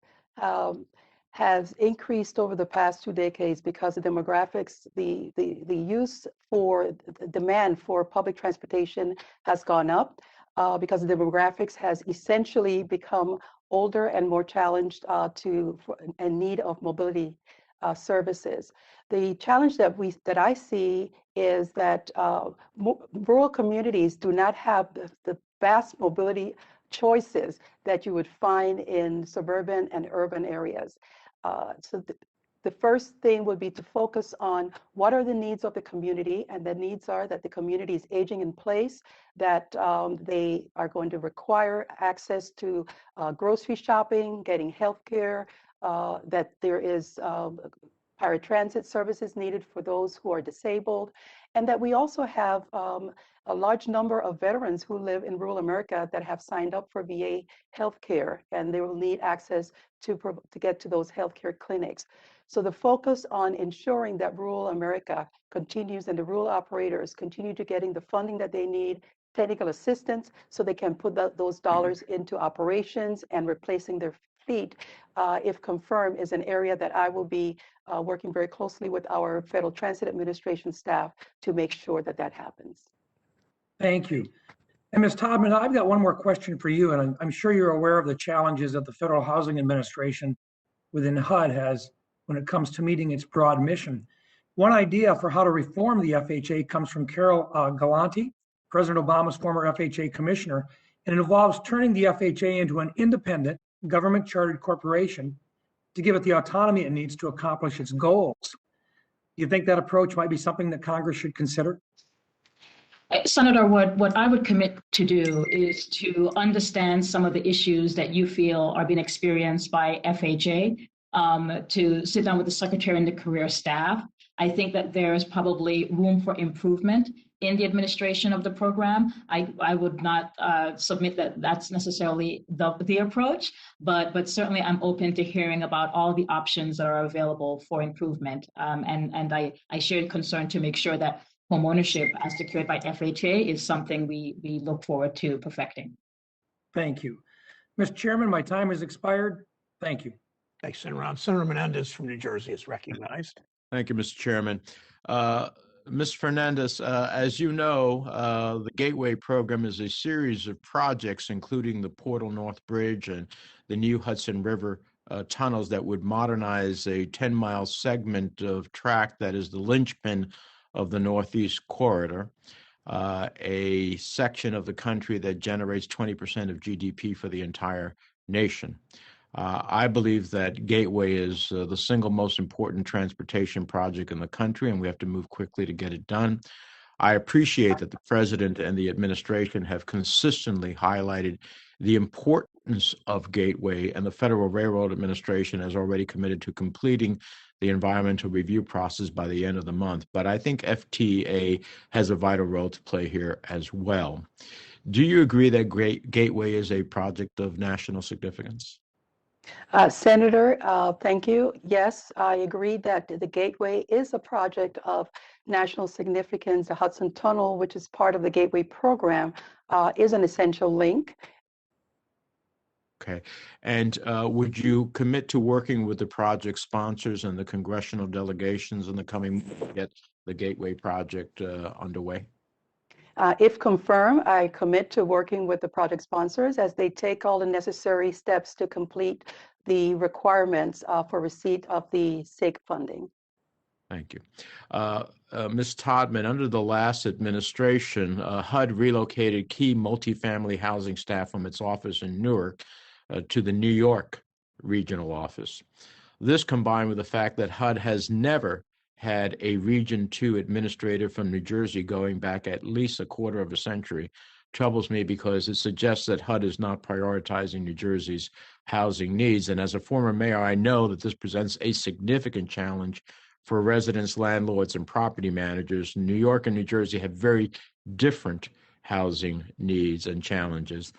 has increased over the past 2 decades because of demographics. The use for the demand for public transportation has gone up because the demographics has essentially become older and more challenged in need of mobility services. The challenge that I see is that rural communities do not have the vast mobility choices that you would find in suburban and urban areas. So the first thing would be to focus on what are the needs of the community, and the needs are that the community is aging in place, that they are going to require access to grocery shopping, getting health care, that there is paratransit services needed for those who are disabled, and that we also have a large number of veterans who live in rural America that have signed up for VA health care, and they will need access to get to those healthcare clinics. So the focus on ensuring that rural America continues and the rural operators continue to getting the funding that they need, technical assistance, so they can put those dollars into operations and replacing their fleet, if confirmed, is an area that I will be working very closely with our Federal Transit Administration staff to make sure that that happens. Thank you. And Ms. Todman, I've got one more question for you, and I'm sure you're aware of the challenges that the Federal Housing Administration within HUD has when it comes to meeting its broad mission. One idea for how to reform the FHA comes from Carol Galanti, President Obama's former FHA commissioner, and it involves turning the FHA into an independent, government-chartered corporation to give it the autonomy it needs to accomplish its goals. Do you think that approach might be something that Congress should consider? Senator, what I would commit to do is to understand some of the issues that you feel are being experienced by FHA, to sit down with the Secretary and the career staff. I think that there's probably room for improvement in the administration of the program. I would not submit that that's necessarily the approach, but certainly I'm open to hearing about all the options that are available for improvement. And I share concern to make sure that homeownership as secured by FHA is something we look forward to perfecting. Thank you. Mr. Chairman, my time has expired. Thank you. Thanks, Senator Brown. Senator Menendez from New Jersey is recognized. Thank you, Mr. Chairman. Ms. Fernandez, as you know, the Gateway program is a series of projects, including the Portal North Bridge and the new Hudson River tunnels that would modernize a 10-mile segment of track that is the linchpin of the Northeast Corridor, a section of the country that generates 20% of GDP for the entire nation. I believe that Gateway is the single most important transportation project in the country, and we have to move quickly to get it done. I appreciate that the President and the administration have consistently highlighted the importance of Gateway, and the Federal Railroad Administration has already committed to completing the environmental review process by the end of the month. But I think FTA has a vital role to play here as well. Do you agree that Gateway is a project of national significance? Senator, thank you. Yes, I agree that the Gateway is a project of national significance. The Hudson Tunnel, which is part of the Gateway program, is an essential link. Okay. And would you commit to working with the project sponsors and the congressional delegations in the coming months to get the Gateway project underway? If confirmed, I commit to working with the project sponsors as they take all the necessary steps to complete the requirements for receipt of the SIG funding. Thank you. Ms. Todman, under the last administration, HUD relocated key multifamily housing staff from its office in Newark to the New York regional office. This, combined with the fact that HUD has never had a Region 2 administrator from New Jersey going back at least a quarter of a century, troubles me because it suggests that HUD is not prioritizing New Jersey's housing needs. And as a former mayor, I know that this presents a significant challenge for residents, landlords, and property managers. New York and New Jersey have very different housing needs and challenges.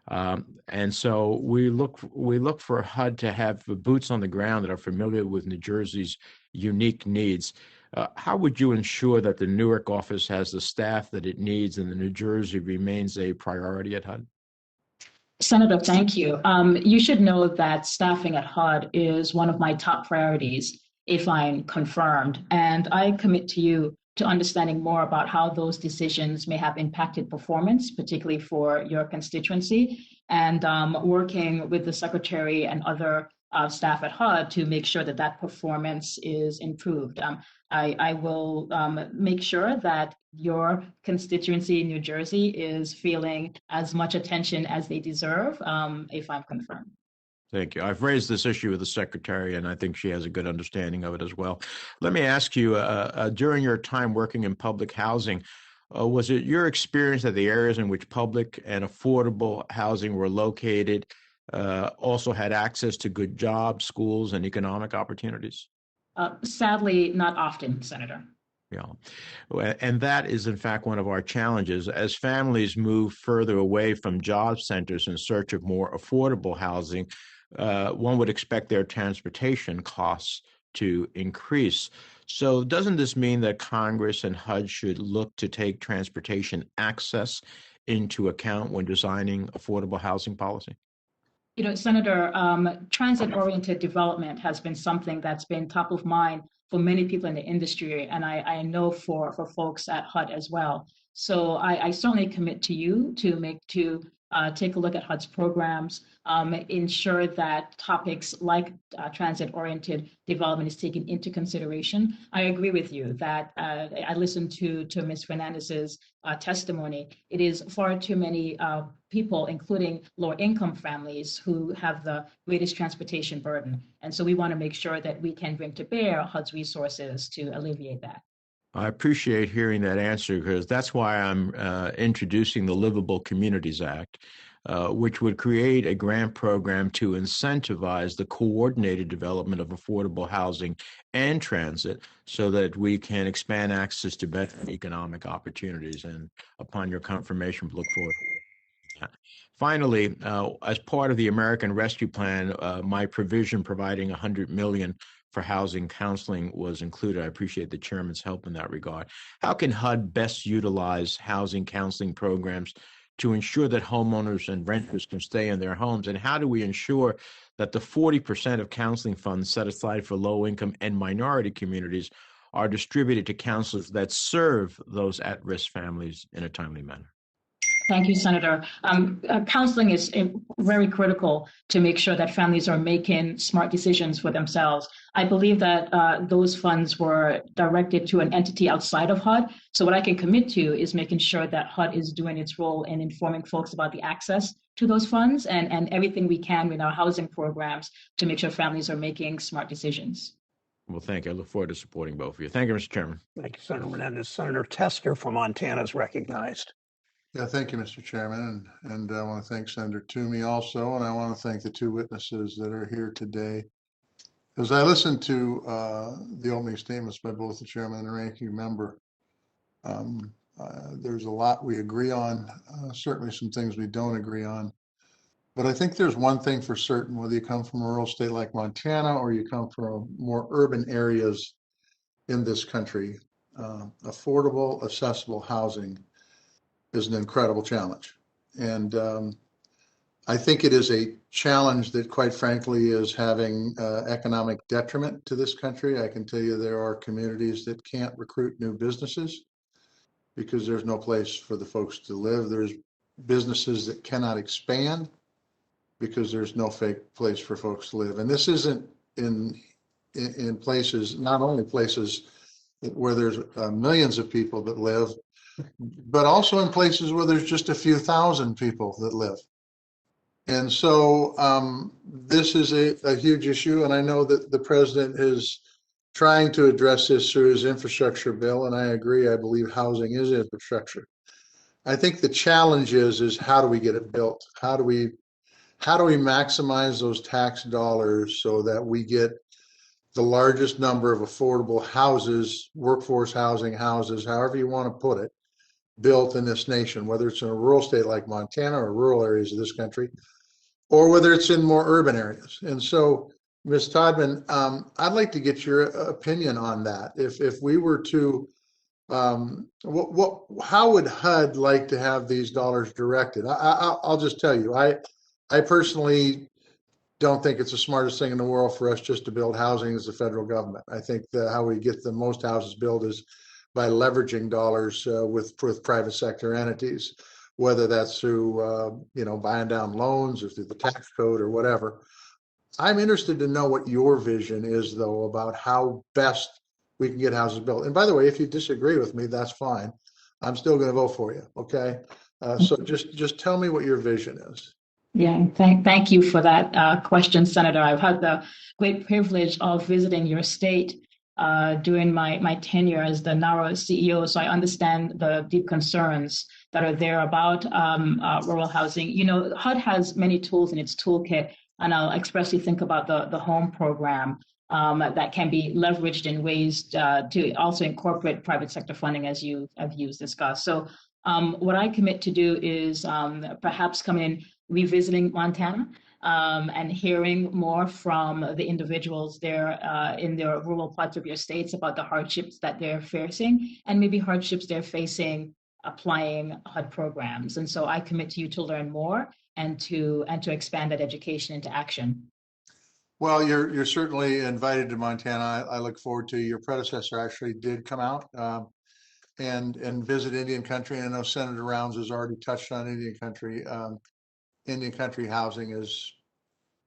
And so we look for HUD to have boots on the ground that are familiar with New Jersey's unique needs. How would you ensure that the Newark office has the staff that it needs and the New Jersey remains a priority at HUD? Senator, thank you. You should know that staffing at HUD is one of my top priorities if I'm confirmed. And I commit to you to understanding more about how those decisions may have impacted performance, particularly for your constituency, and working with the Secretary and other staff at HUD to make sure that that performance is improved. I will make sure that your constituency in New Jersey is feeling as much attention as they deserve if I'm confirmed. Thank you. I've raised this issue with the Secretary, and I think she has a good understanding of it as well. Let me ask you, during your time working in public housing, was it your experience that the areas in which public and affordable housing were located also had access to good jobs, schools, and economic opportunities? Sadly, not often, Senator. Yeah. And that is, in fact, one of our challenges. As families move further away from job centers in search of more affordable housing, one would expect their transportation costs to increase. So doesn't this mean that Congress and HUD should look to take transportation access into account when designing affordable housing policy? You know, Senator, transit-oriented development has been something that's been top of mind for many people in the industry, and I know for folks at HUD as well. So I certainly commit to you to take a look at HUD's programs, ensure that topics like transit-oriented development is taken into consideration. I agree with you that I listened to Ms. Fernandez's testimony. It is far too many people, including lower-income families, who have the greatest transportation burden. And so we want to make sure that we can bring to bear HUD's resources to alleviate that. I appreciate hearing that answer, because that's why I'm introducing the Livable Communities Act, which would create a grant program to incentivize the coordinated development of affordable housing and transit so that we can expand access to better economic opportunities. And upon your confirmation, look forward to that. Finally, as part of the American Rescue Plan, my provision providing $100 million for housing counseling was included. I appreciate the chairman's help in that regard. How can HUD best utilize housing counseling programs to ensure that homeowners and renters can stay in their homes? And how do we ensure that the 40% of counseling funds set aside for low-income and minority communities are distributed to counselors that serve those at-risk families in a timely manner? Thank you, Senator. Counseling is very critical to make sure that families are making smart decisions for themselves. I believe that those funds were directed to an entity outside of HUD. So what I can commit to is making sure that HUD is doing its role in informing folks about the access to those funds and everything we can with our housing programs to make sure families are making smart decisions. Well, thank you. I look forward to supporting both of you. Thank you, Mr. Chairman. Thank you, Senator Menendez. Senator Tester from Montana is recognized. Yeah, thank you, Mr. Chairman. And I want to thank Senator Toomey also, and I want to thank the two witnesses that are here today. As I listened to the opening statements by both the chairman and the ranking member, there's a lot we agree on, certainly some things we don't agree on. But I think there's one thing for certain, whether you come from a rural state like Montana or you come from more urban areas in this country, affordable, accessible housing is an incredible challenge. And I think it is a challenge that, quite frankly, is having economic detriment to this country. I can tell you there are communities that can't recruit new businesses because there's no place for the folks to live. There's businesses that cannot expand because there's no fake place for folks to live. And this isn't in places, not only places where there's millions of people that live, but also in places where there's just a few thousand people that live. And so this is a huge issue, and I know that the president is trying to address this through his infrastructure bill, and I agree. I believe housing is infrastructure. I think the challenge is how do we get it built? How do we maximize those tax dollars so that we get the largest number of affordable houses, workforce housing houses, however you want to put it, built in this nation, whether it's in a rural state like Montana or rural areas of this country, or whether it's in more urban areas. And so, Ms. Todman, I'd like to get your opinion on that. If we were to, how would HUD like to have these dollars directed? I'll just tell you, I personally don't think it's the smartest thing in the world for us just to build housing as the federal government. I think how we get the most houses built is by leveraging dollars with private sector entities, whether that's through buying down loans or through the tax code or whatever. I'm interested to know what your vision is, though, about how best we can get houses built. And by the way, if you disagree with me, that's fine. I'm still going to vote for you. Okay. So just tell me what your vision is. Yeah, thank you for that question, Senator. I've had the great privilege of visiting your state during my tenure as the NARA CEO, so I understand the deep concerns that are there about rural housing. You know, HUD has many tools in its toolkit, and I'll expressly think about the home program that can be leveraged in ways to also incorporate private sector funding, as you've discussed. So what I commit to do is perhaps come in revisiting Montana and hearing more from the individuals there in their rural parts of your states about the hardships that they're facing and maybe hardships they're facing applying HUD programs. And so I commit to you to learn more and to expand that education into action. Well, you're certainly invited to Montana. I look forward to your predecessor actually did come out and visit Indian country. And I know Senator Rounds has already touched on Indian country. Indian country housing is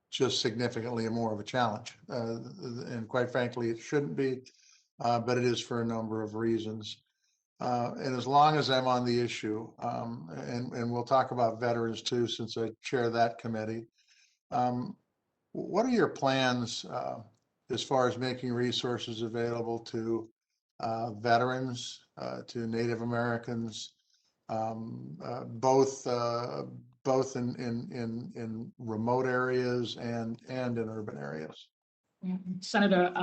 just significantly more of a challenge. And quite frankly, it shouldn't be, but it is for a number of reasons. And as long as I'm on the issue, and we'll talk about veterans too, since I chair that committee, what are your plans as far as making resources available to veterans, to Native Americans, both in remote areas and in urban areas? Yeah. Senator,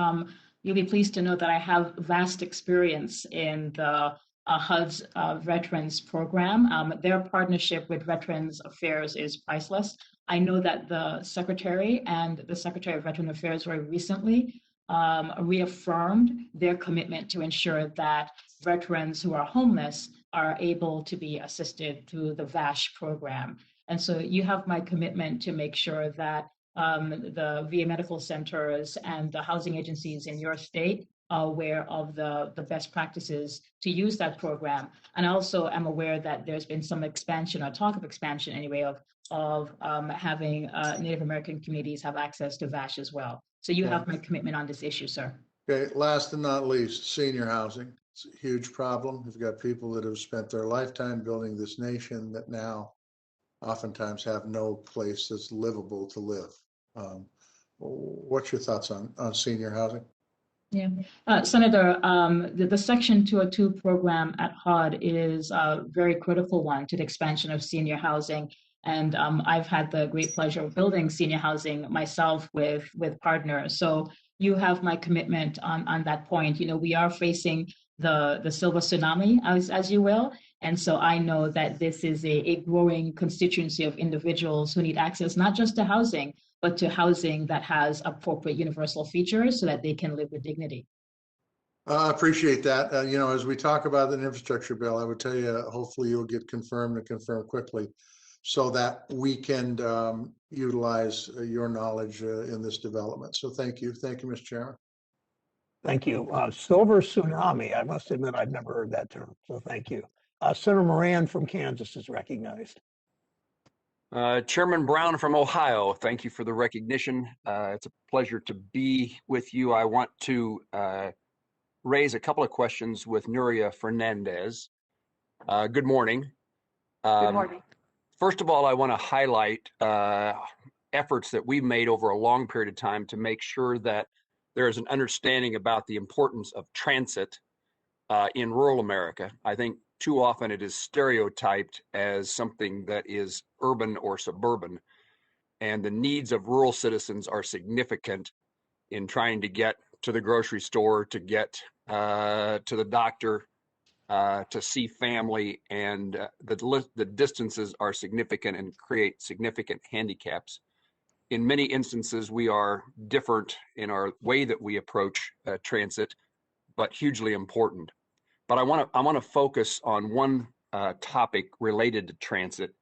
you'll be pleased to know that I have vast experience in the HUD's Veterans Program. Their partnership with Veterans Affairs is priceless. I know that the Secretary and the Secretary of Veteran Affairs very recently reaffirmed their commitment to ensure that veterans who are homeless are able to be assisted through the VASH program. And so you have my commitment to make sure that the VA medical centers and the housing agencies in your state are aware of the best practices to use that program. And I also am aware that there's been some expansion or talk of expansion anyway of having Native American communities have access to VASH as well. So you have my commitment on this issue, sir. Okay, last and not least, senior housing. It's a huge problem. We've got people that have spent their lifetime building this nation that now oftentimes have no place that's livable to live. What's your thoughts on senior housing? Yeah, Senator, the Section 202 program at HUD is a very critical one to the expansion of senior housing. And I've had the great pleasure of building senior housing myself with partners. So you have my commitment on that point. You know, we are facing the silver tsunami, as you will. And so I know that this is a growing constituency of individuals who need access not just to housing, but to housing that has appropriate universal features so that they can live with dignity. I appreciate that. You know, as we talk about the infrastructure bill, I would tell you, hopefully you'll get confirmed and confirmed quickly so that we can utilize your knowledge in this development. So thank you. Thank you, Mr. Chairman. Thank you. Silver tsunami. I must admit, I've never heard that term. So thank you. Senator Moran from Kansas is recognized. Chairman Brown from Ohio, thank you for the recognition. It's a pleasure to be with you. I want to raise a couple of questions with Nuria Fernandez. Good morning. Good morning. First of all, I want to highlight efforts that we've made over a long period of time to make sure that there is an understanding about the importance of transit in rural America. I think too often it is stereotyped as something that is urban or suburban, and the needs of rural citizens are significant in trying to get to the grocery store, to get to the doctor, to see family, and the distances are significant and create significant handicaps. In many instances, we are different in our way that we approach transit, but hugely important. But I want to focus on one topic related to transit,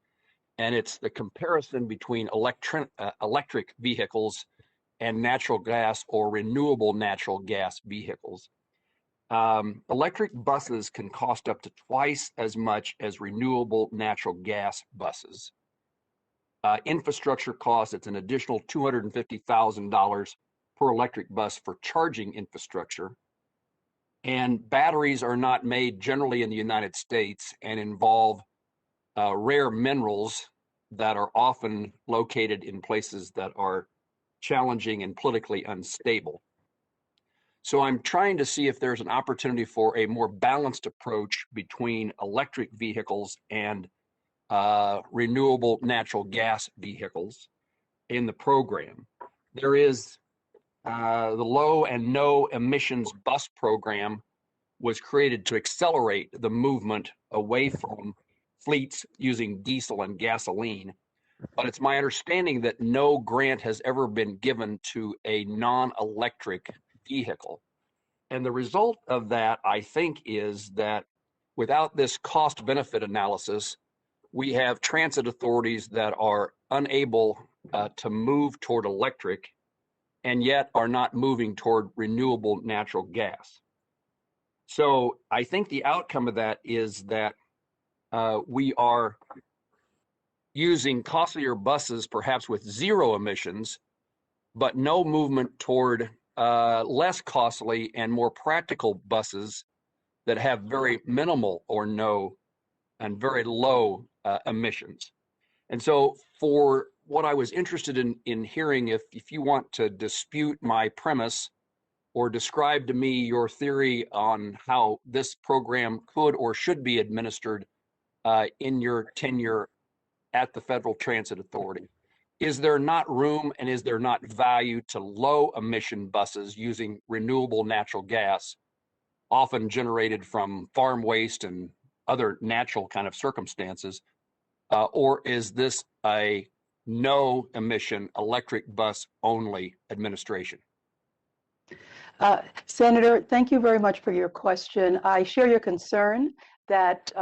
and it's the comparison between electric vehicles and natural gas or renewable natural gas vehicles. Electric buses can cost up to twice as much as renewable natural gas buses. Infrastructure costs, it's an additional $250,000 per electric bus for charging infrastructure. And batteries are not made generally in the United States and involve rare minerals that are often located in places that are challenging and politically unstable. So I'm trying to see if there's an opportunity for a more balanced approach between electric vehicles and renewable natural gas vehicles in the program. There is the low and no emissions bus program was created to accelerate the movement away from fleets using diesel and gasoline. But it's my understanding that no grant has ever been given to a non-electric vehicle. And the result of that, I think, is that without this cost-benefit analysis, we have transit authorities that are unable to move toward electric and yet are not moving toward renewable natural gas. So I think the outcome of that is that we are using costlier buses, perhaps with zero emissions, but no movement toward less costly and more practical buses that have very minimal or no and very low emissions. And so for what I was interested in hearing, if you want to dispute my premise or describe to me your theory on how this program could or should be administered in your tenure at the Federal Transit Authority. Is there not room and is there not value to low emission buses using renewable natural gas, often generated from farm waste and other natural kind of circumstances? Or is this a no emission electric bus only administration? Senator, thank you very much for your question. I share your concern that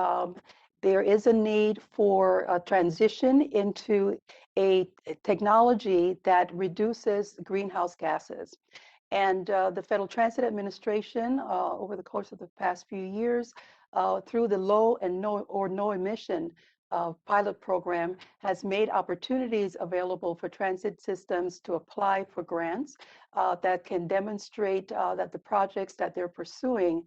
there is a need for a transition into a technology that reduces greenhouse gases. And the Federal Transit Administration, over the course of the past few years, through the low and no emission pilot program, has made opportunities available for transit systems to apply for grants that can demonstrate that the projects that they're pursuing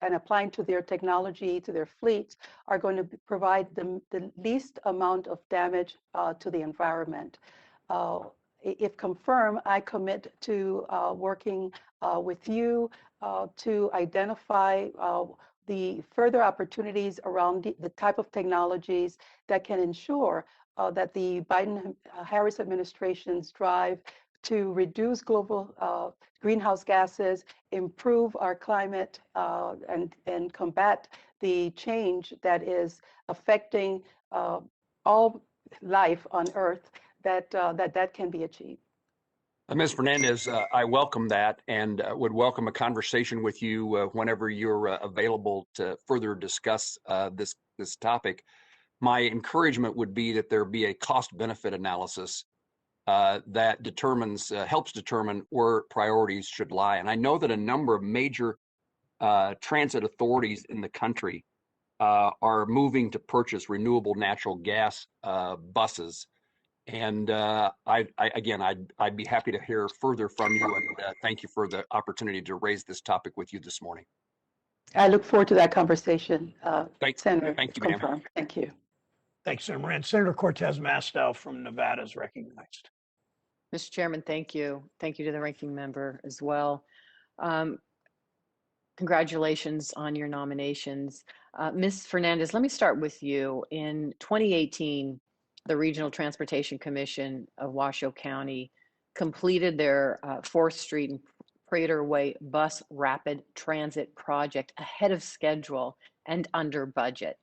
and applying to their technology, to their fleets, are going to provide the least amount of damage to the environment. if confirmed, I commit to working with you to identify the further opportunities around the type of technologies that can ensure that the Biden-Harris administration's drive to reduce global greenhouse gases, improve our climate, and combat the change that is affecting all life on Earth, that can be achieved. Ms. Fernandez, I welcome that and would welcome a conversation with you whenever you're available to further discuss this topic. My encouragement would be that there be a cost-benefit analysis that helps determine where priorities should lie. And I know that a number of major transit authorities in the country are moving to purchase renewable natural gas buses. And I'd be happy to hear further from you, and thank you for the opportunity to raise this topic with you this morning. I look forward to that conversation, Senator. Thank you, ma'am. Confirmed. Thank you. Thanks, Senator Moran. Senator Cortez Masto from Nevada is recognized. Mr. Chairman, thank you. Thank you to the ranking member as well. Congratulations on your nominations. Ms. Fernandez, let me start with you. In 2018, the Regional Transportation Commission of Washoe County completed their 4th Street and Prater Way bus rapid transit project ahead of schedule and under budget.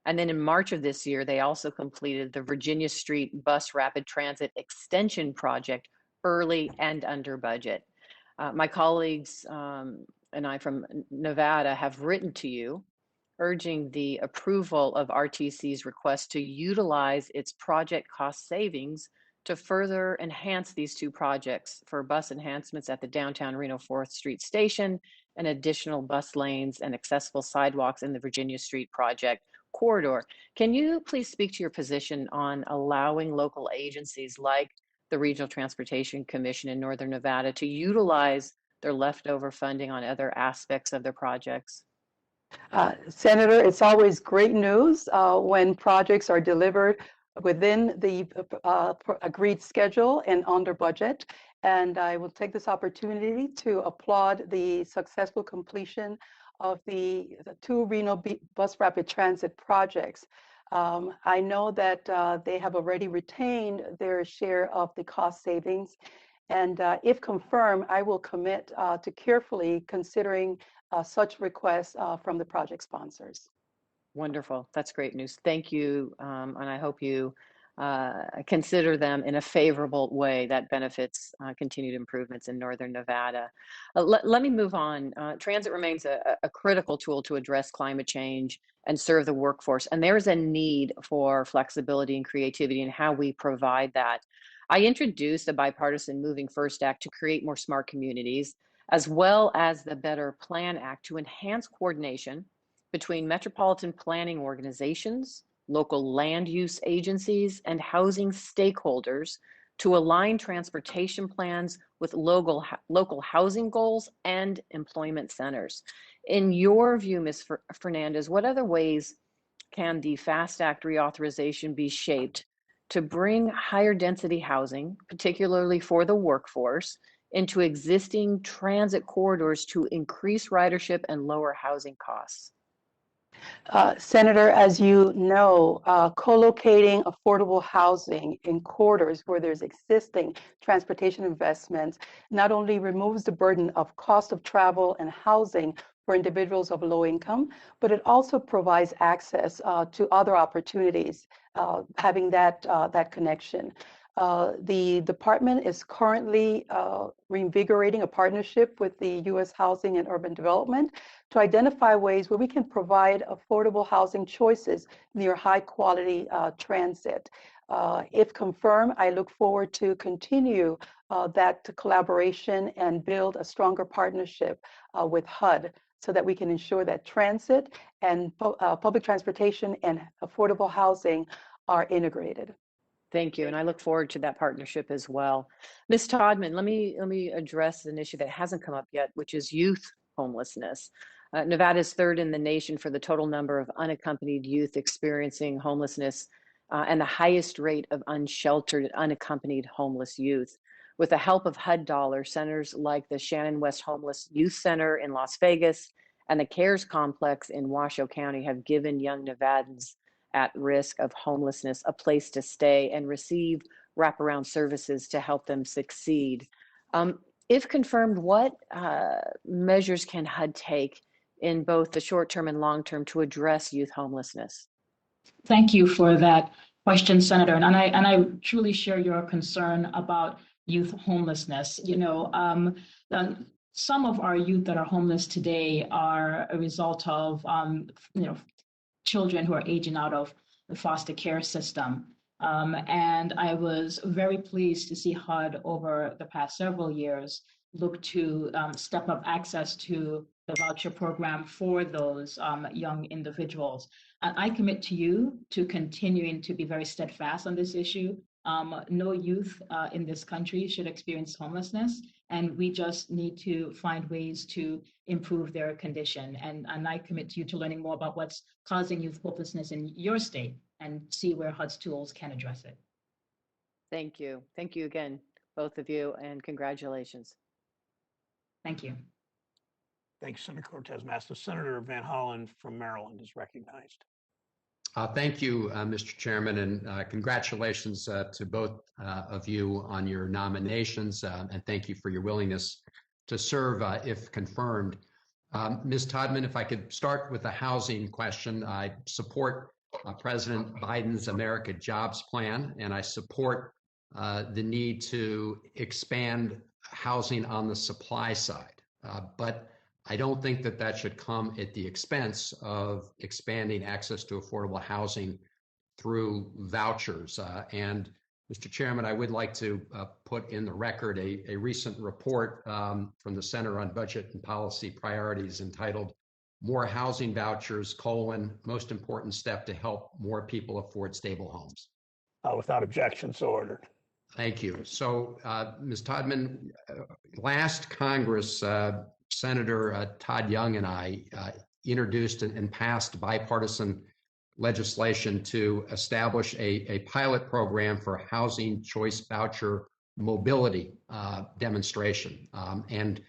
And then in March of this year, they also completed the Virginia Street Bus Rapid Transit Extension Project early and under budget. My colleagues and I from Nevada have written to you urging the approval of RTC's request to utilize its project cost savings to further enhance these 2 projects for bus enhancements at the downtown Reno 4th Street station and additional bus lanes and accessible sidewalks in the Virginia Street project corridor. Can you please speak to your position on allowing local agencies like the Regional Transportation Commission in Northern Nevada to utilize their leftover funding on other aspects of their projects? Senator, it's always great news when projects are delivered within the agreed schedule and under budget. And I will take this opportunity to applaud the successful completion of the 2 Reno Bus Rapid Transit projects. I know that they have already retained their share of the cost savings. And if confirmed, I will commit to carefully considering such requests from the project sponsors. Wonderful. That's great news. Thank you. And I hope you consider them in a favorable way that benefits continued improvements in Northern Nevada. Let me move on. Transit remains a critical tool to address climate change and serve the workforce. And there is a need for flexibility and creativity in how we provide that. I introduced the bipartisan Moving First Act to create more smart communities, as well as the Better Plan Act to enhance coordination between metropolitan planning organizations, local land use agencies, and housing stakeholders to align transportation plans with local housing goals and employment centers. In your view, Ms. Fernandez, what other ways can the FAST Act reauthorization be shaped to bring higher density housing, particularly for the workforce, into existing transit corridors to increase ridership and lower housing costs? Senator, as you know, co-locating affordable housing in corridors where there's existing transportation investments not only removes the burden of cost of travel and housing for individuals of low income, but it also provides access to other opportunities, having that connection. The department is currently reinvigorating a partnership with the U.S. Housing and Urban Development to identify ways where we can provide affordable housing choices near high quality transit. If confirmed, I look forward to continue that collaboration and build a stronger partnership with HUD so that we can ensure that transit and public transportation and affordable housing are integrated. Thank you, and I look forward to that partnership as well. Ms. Todman, let me address an issue that hasn't come up yet, which is youth homelessness. Nevada is 3rd in the nation for the total number of unaccompanied youth experiencing homelessness and the highest rate of unsheltered and unaccompanied homeless youth. With the help of HUD dollars, centers like the Shannon West Homeless Youth Center in Las Vegas and the CARES Complex in Washoe County have given young Nevadans at risk of homelessness a place to stay and receive wraparound services to help them succeed. If confirmed, what measures can HUD take in both the short term and long term to address youth homelessness? Thank you for that question, Senator. And I truly share your concern about youth homelessness. Some of our youth that are homeless today are a result of, children who are aging out of the foster care system. And I was very pleased to see HUD over the past several years look to step up access to the voucher program for those young individuals. And I commit to you to continuing to be very steadfast on this issue. No youth in this country should experience homelessness, and we just need to find ways to improve their condition. And I commit to you to learning more about what's causing youth hopelessness in your state and see where HUD's tools can address it. Thank you. Thank you again, both of you, and congratulations. Thank you. Thanks, Senator Cortez Masto. Senator Van Hollen from Maryland is recognized. Thank you, Mr. Chairman, and congratulations to both of you on your nominations, and thank you for your willingness to serve if confirmed. Ms. Todman, if I could start with the housing question, I support President Biden's America Jobs Plan, and I support the need to expand housing on the supply side. But I don't think that that should come at the expense of expanding access to affordable housing through vouchers. And Mr. Chairman, I would like to put in the record a recent report from the Center on Budget and Policy Priorities entitled More Housing Vouchers, Most Important Step to Help More People Afford Stable Homes. Without objection, so ordered. Thank you. So, Ms. Todman, last Congress, Senator Todd Young and I introduced and passed bipartisan legislation to establish a pilot program for housing choice voucher mobility demonstration. And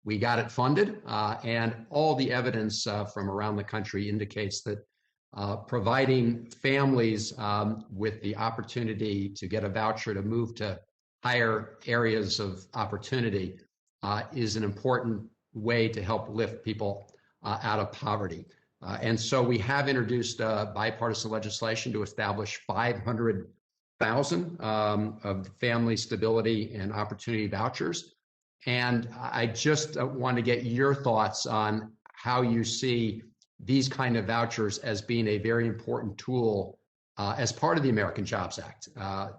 we got it funded, and all the evidence from around the country indicates that providing families with the opportunity to get a voucher to move to higher areas of opportunity is an important way to help lift people out of poverty. And so we have introduced bipartisan legislation to establish 500,000 of family stability and opportunity vouchers. And I just want to get your thoughts on how you see these kind of vouchers as being a very important tool as part of the American Jobs Act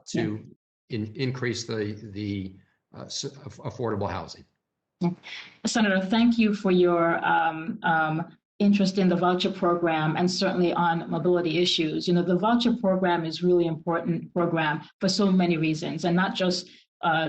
to increase the affordable housing. Senator, thank you for your interest in the voucher program and certainly on mobility issues. The voucher program is really important program for so many reasons, and not just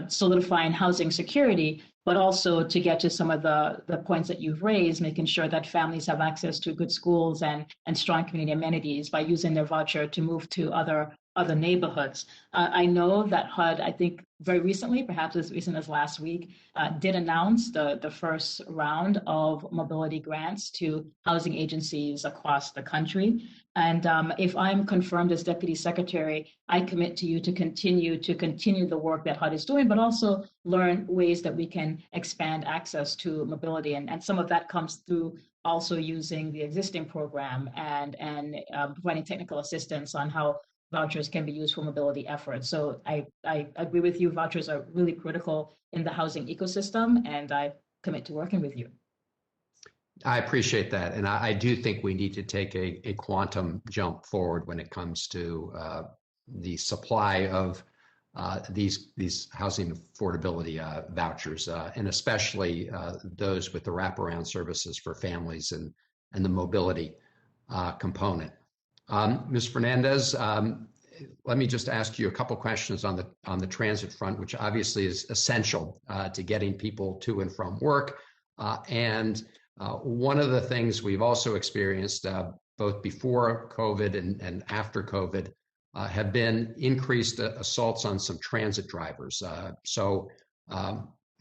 solidifying housing security, but also to get to some of the points that you've raised, making sure that families have access to good schools and strong community amenities by using their voucher to move to other neighborhoods. I know that HUD, I think very recently, perhaps as recent as last week, did announce the first round of mobility grants to housing agencies across the country. And if I'm confirmed as Deputy Secretary, I commit to you to continue the work that HUD is doing, but also learn ways that we can expand access to mobility. And some of that comes through also using the existing program and providing technical assistance on how vouchers can be used for mobility efforts. So I agree with you. Vouchers are really critical in the housing ecosystem, and I commit to working with you. I appreciate that. And I do think we need to take a quantum jump forward when it comes to the supply of these housing affordability vouchers, and especially those with the wraparound services for families and the mobility component. Ms. Fernandez, let me just ask you a couple questions on the transit front, which obviously is essential to getting people to and from work. And one of the things we've also experienced both before COVID and after COVID have been increased assaults on some transit drivers.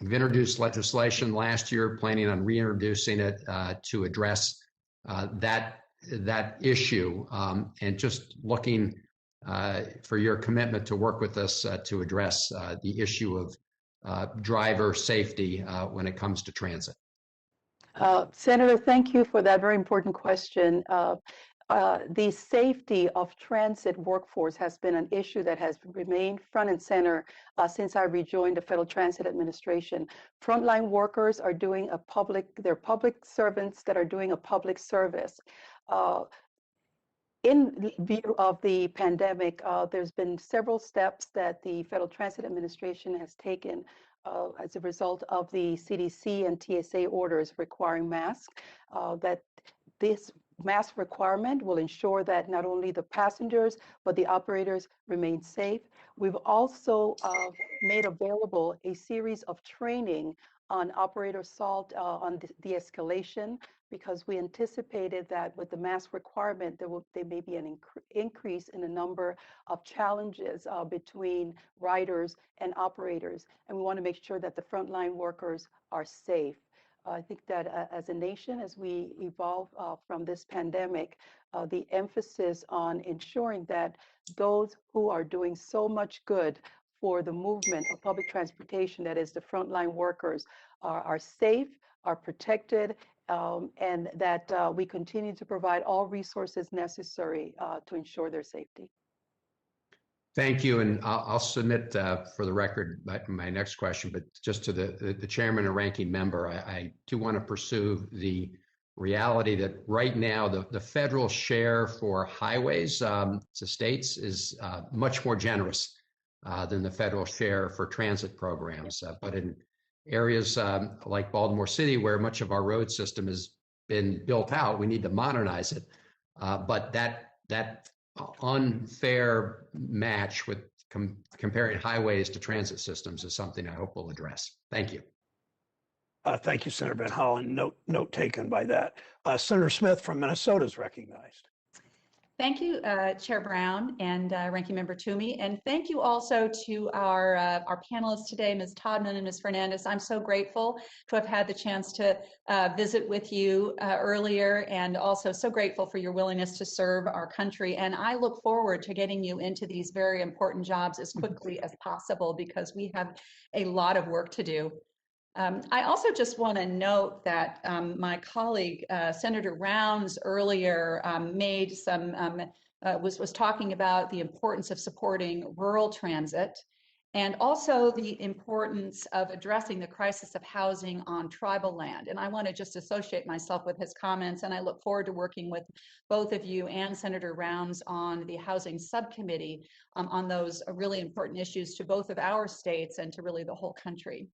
We've introduced legislation last year, planning on reintroducing it to address that issue, and just looking for your commitment to work with us to address the issue of driver safety when it comes to transit. Senator, thank you for that very important question. The safety of transit workforce has been an issue that has remained front and center since I rejoined the Federal Transit Administration. Frontline workers are doing they're public servants that are doing a public service. In view of the pandemic, there's been several steps that the Federal Transit Administration has taken as a result of the CDC and TSA orders requiring masks, that this mask requirement will ensure that not only the passengers, but the operators remain safe. We've also made available a series of training on operator assault, on de-escalation, because we anticipated that with the mask requirement, there may be an increase in the number of challenges between riders and operators. And we want to make sure that the frontline workers are safe. I think that as a nation, as we evolve from this pandemic, the emphasis on ensuring that those who are doing so much good for the movement of public transportation, that is the frontline workers, are safe, are protected, and that we continue to provide all resources necessary to ensure their safety. Thank you, and I'll submit for the record my next question, but just to the chairman and ranking member, I do want to pursue the reality that right now the federal share for highways to states is much more generous than the federal share for transit programs. But in areas like Baltimore City, where much of our road system has been built out, we need to modernize it. But that unfair match with comparing highways to transit systems is something I hope we'll address. Thank you. Thank you, Senator Van Hollen. Note taken by that. Senator Smith from Minnesota is recognized. Thank you, Chair Brown and Ranking Member Toomey, and thank you also to our panelists today, Ms. Todman and Ms. Fernandez. I'm so grateful to have had the chance to visit with you earlier, and also so grateful for your willingness to serve our country. And I look forward to getting you into these very important jobs as quickly as possible, because we have a lot of work to do. I also just want to note that my colleague, Senator Rounds, earlier made some, was talking about the importance of supporting rural transit, and also the importance of addressing the crisis of housing on tribal land. And I want to just associate myself with his comments, and I look forward to working with both of you and Senator Rounds on the housing subcommittee on those really important issues to both of our states and to really the whole country.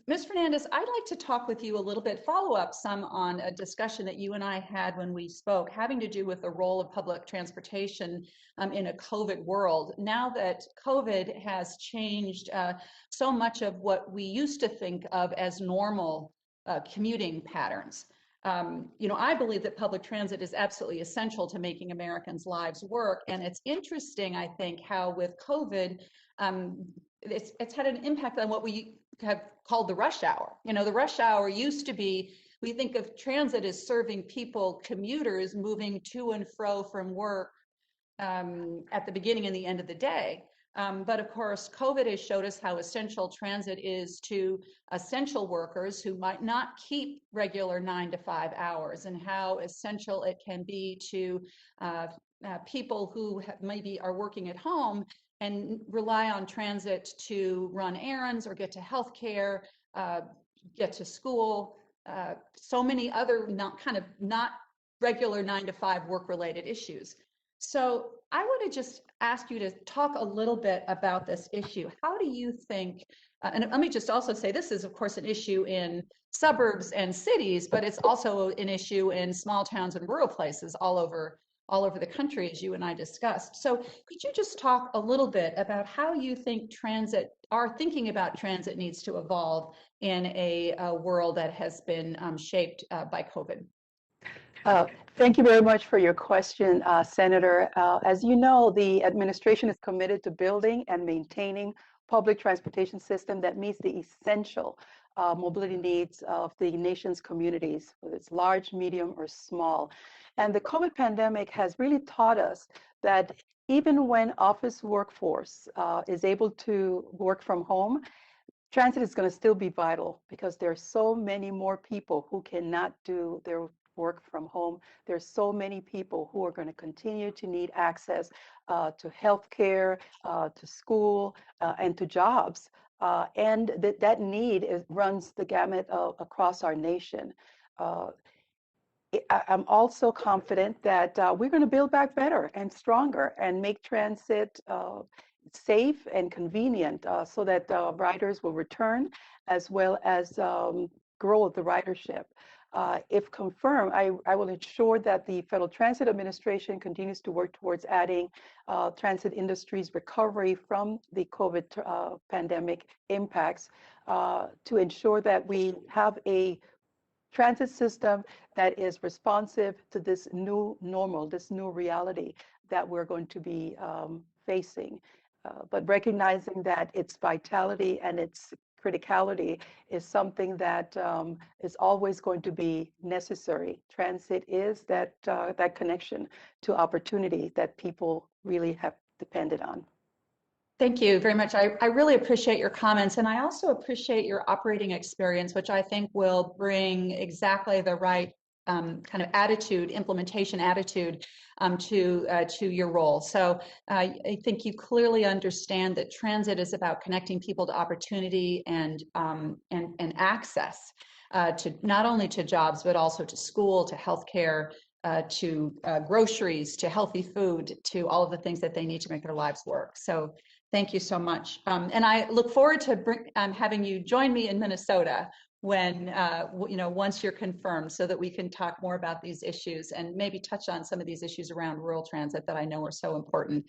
Ms. Fernandez, I'd like to talk with you a little bit, follow up some on a discussion that you and I had when we spoke, having to do with the role of public transportation in a COVID world. Now that COVID has changed so much of what we used to think of as normal commuting patterns. I believe that public transit is absolutely essential to making Americans' lives work. And it's interesting, I think, how with COVID, it's had an impact on what we have called the rush hour. The rush hour used to be, we think of transit as serving people, commuters moving to and fro from work at the beginning and the end of the day. But of course, COVID has showed us how essential transit is to essential workers who might not keep regular 9 to 5 hours, and how essential it can be to people who maybe are working at home and rely on transit to run errands or get to healthcare, get to school, so many other not regular 9 to 5 work-related issues. So I want to just ask you to talk a little bit about this issue. How do you think, and let me just also say, this is of course an issue in suburbs and cities, but it's also an issue in small towns and rural places all over the country, as you and I discussed. So could you just talk a little bit about how you think our thinking about transit needs to evolve in a world that has been shaped by COVID? Thank you very much for your question, Senator. As you know, the administration is committed to building and maintaining public transportation system that meets the essential mobility needs of the nation's communities, whether it's large, medium, or small. And the COVID pandemic has really taught us that even when office workforce is able to work from home, transit is going to still be vital because there are so many more people who cannot do their work from home. There's so many people who are going to continue to need access to healthcare, to school, and to jobs. And that need runs the gamut across our nation. I'm also confident that we're going to build back better and stronger and make transit safe and convenient so that riders will return as well as grow the ridership. If confirmed, I will ensure that the Federal Transit Administration continues to work towards adding transit industry's recovery from the COVID pandemic impacts to ensure that we have a transit system that is responsive to this new normal, this new reality that we're going to be facing. But recognizing that its vitality and its criticality is something that is always going to be necessary. Transit is that connection to opportunity that people really have depended on. Thank you very much. I really appreciate your comments, and I also appreciate your operating experience, which I think will bring exactly the right kind of attitude, implementation attitude to your role. So I think you clearly understand that transit is about connecting people to opportunity and access to not only to jobs, but also to school, to healthcare, to groceries, to healthy food, to all of the things that they need to make their lives work. So thank you so much. And I look forward to having you join me in Minnesota when, once you're confirmed, so that we can talk more about these issues and maybe touch on some of these issues around rural transit that I know are so important.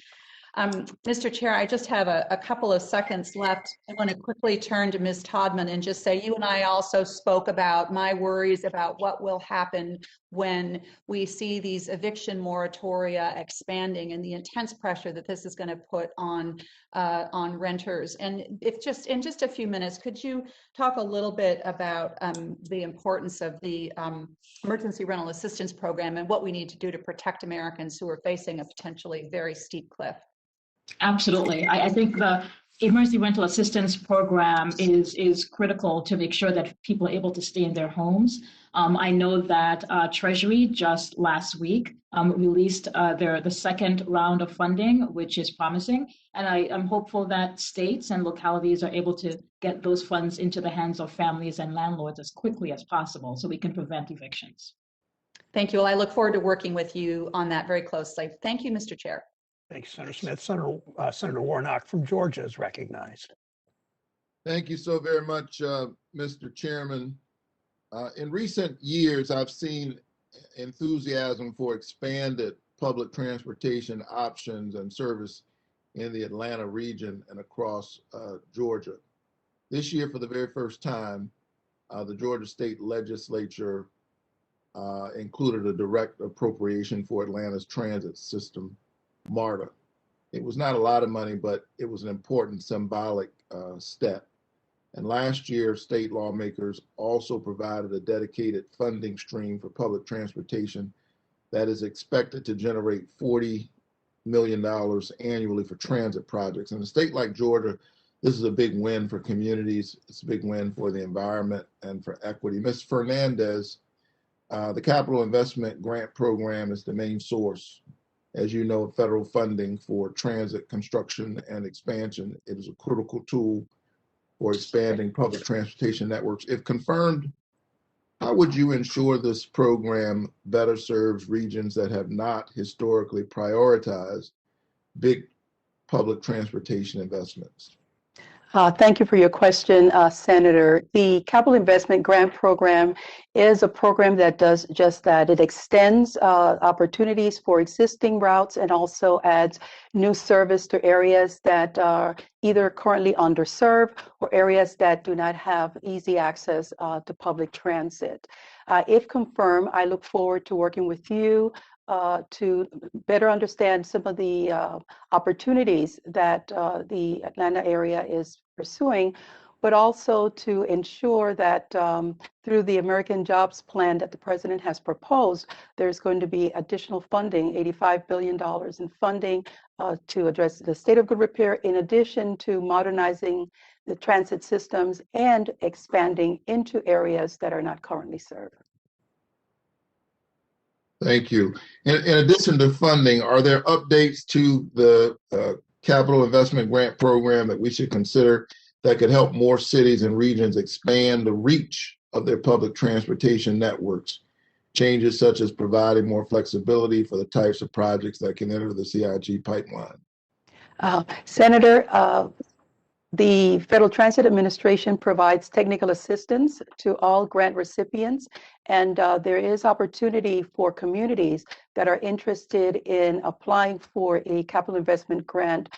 Mr. Chair, I just have a couple of seconds left. I want to quickly turn to Ms. Todman and just say, you and I also spoke about my worries about what will happen when we see these eviction moratoria expanding and the intense pressure that this is going to put on renters. And if just in just a few minutes, could you talk a little bit about the importance of the emergency rental assistance program and what we need to do to protect Americans who are facing a potentially very steep cliff? Absolutely. I think the emergency rental assistance program is critical to make sure that people are able to stay in their homes. I know that Treasury just last week released the second round of funding, which is promising. And I'm hopeful that states and localities are able to get those funds into the hands of families and landlords as quickly as possible so we can prevent evictions. Thank you. Well, I look forward to working with you on that very closely. Thank you, Mr. Chair. Thanks, Senator Smith. Senator Warnock from Georgia is recognized. Thank you so very much, Mr. Chairman. In recent years, I've seen enthusiasm for expanded public transportation options and service in the Atlanta region and across Georgia. This year, for the very first time, the Georgia State Legislature included a direct appropriation for Atlanta's transit system, MARTA. It was not a lot of money, but it was an important symbolic step. And last year, state lawmakers also provided a dedicated funding stream for public transportation that is expected to generate $40 million annually for transit projects. In a state like Georgia, this is a big win for communities. It's a big win for the environment and for equity. Ms. Fernandez, the Capital Investment Grant Program is the main source, as you know, federal funding for transit construction and expansion. It is a critical tool for expanding public transportation networks. If confirmed, how would you ensure this program better serves regions that have not historically prioritized big public transportation investments? Thank you for your question, Senator. The Capital Investment Grant Program is a program that does just that. It extends opportunities for existing routes and also adds new service to areas that are either currently underserved or areas that do not have easy access to public transit. If confirmed, I look forward to working with you to better understand some of the opportunities that the Atlanta area is pursuing, but also to ensure that through the American Jobs Plan that the President has proposed, there's going to be additional funding, $85 billion in funding to address the state of good repair, in addition to modernizing the transit systems and expanding into areas that are not currently served. Thank you. In addition to funding, are there updates to the capital investment grant program that we should consider that could help more cities and regions expand the reach of their public transportation networks? Changes such as providing more flexibility for the types of projects that can enter the CIG pipeline. Senator, the Federal Transit Administration provides technical assistance to all grant recipients, and there is opportunity for communities that are interested in applying for a capital investment grant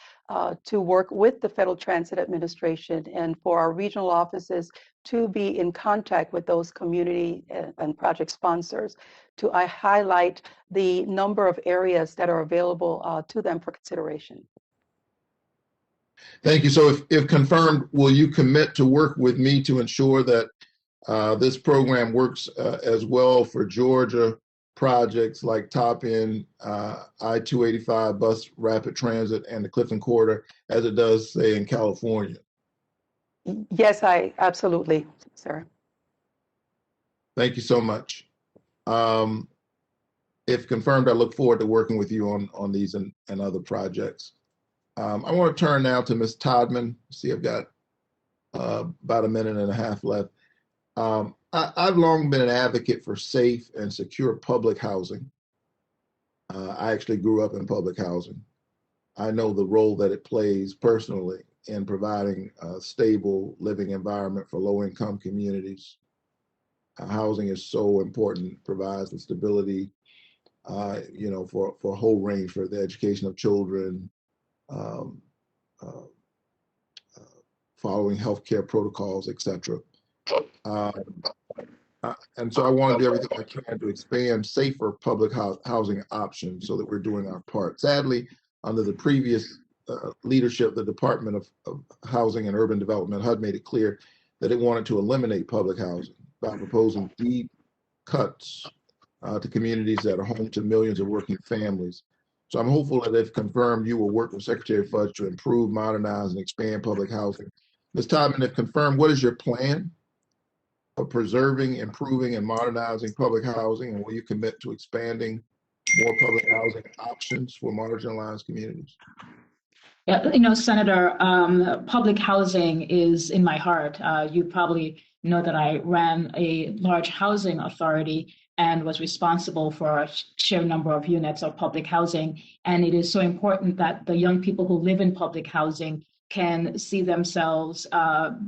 to work with the Federal Transit Administration and for our regional offices to be in contact with those community and project sponsors to highlight the number of areas that are available to them for consideration. Thank you. So if confirmed, will you commit to work with me to ensure that this program works as well for Georgia projects like Top End, I-285 bus rapid transit, and the Clifton Corridor as it does, say, in California? Yes, absolutely, sir. Thank you so much. If confirmed, I look forward to working with you on these and other projects. I want to turn now to Ms. Todman. See, I've got about a minute and a half left. I've long been an advocate for safe and secure public housing. I actually grew up in public housing. I know the role that it plays personally in providing a stable living environment for low-income communities. Housing is so important, provides the stability, for a whole range for the education of children, following healthcare protocols, etc. And so I want to do everything I can to expand safer public housing options so that we're doing our part. Sadly, under the previous leadership, the Department of Housing and Urban Development had made it clear that it wanted to eliminate public housing by proposing deep cuts to communities that are home to millions of working families. So I'm hopeful that if confirmed, you will work with Secretary Fudge to improve, modernize, and expand public housing. Ms. Todman, if confirmed, what is your plan of preserving, improving, and modernizing public housing, and will you commit to expanding more public housing options for marginalized communities? Yeah, Senator, public housing is in my heart. You probably know that I ran a large housing authority and was responsible for a sheer number of units of public housing. And it is so important that the young people who live in public housing can see themselves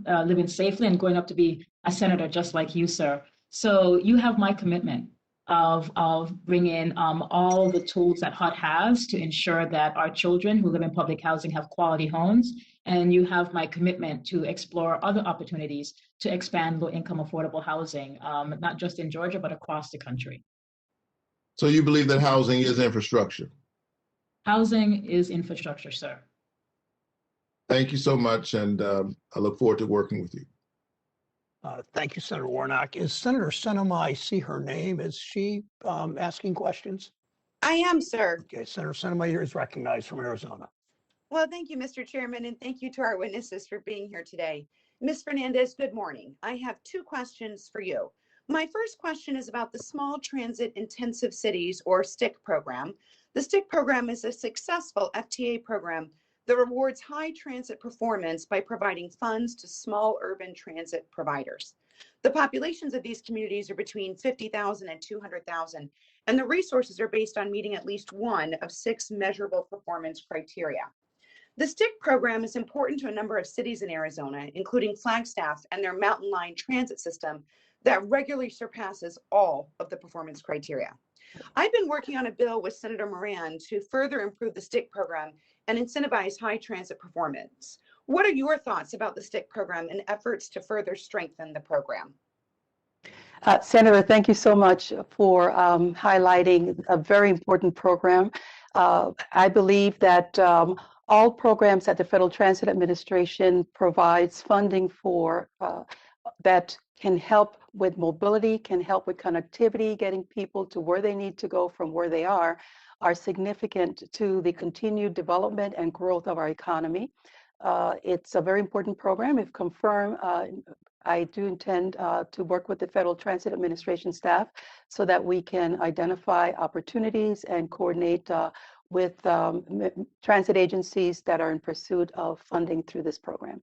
living safely and growing up to be a senator just like you, sir. So you have my commitment of bringing all the tools that HUD has to ensure that our children who live in public housing have quality homes. And you have my commitment to explore other opportunities to expand low-income affordable housing, not just in Georgia, but across the country. So you believe that housing is infrastructure? Housing is infrastructure, sir. Thank you so much, and I look forward to working with you. Thank you, Senator Warnock. Is Senator Sinema, I see her name, is she asking questions? I am, sir. Okay, Senator Sinema, here is recognized from Arizona. Well, thank you, Mr. Chairman, and thank you to our witnesses for being here today. Ms. Fernandez, good morning. I have two questions for you. My first question is about the Small Transit Intensive Cities, or STIC program. The STIC program is a successful FTA program that rewards high transit performance by providing funds to small urban transit providers. The populations of these communities are between 50,000 and 200,000, and the resources are based on meeting at least one of 6 measurable performance criteria. The STIC program is important to a number of cities in Arizona, including Flagstaff and their Mountain Line transit system that regularly surpasses all of the performance criteria. I've been working on a bill with Senator Moran to further improve the STIC program and incentivize high transit performance. What are your thoughts about the STIC program and efforts to further strengthen the program? Senator, thank you so much for highlighting a very important program. I believe that all programs that the Federal Transit Administration provides funding for that can help with mobility, can help with connectivity, getting people to where they need to go from where they are significant to the continued development and growth of our economy. It's a very important program. If confirmed, I do intend to work with the Federal Transit Administration staff so that we can identify opportunities and coordinate with transit agencies that are in pursuit of funding through this program.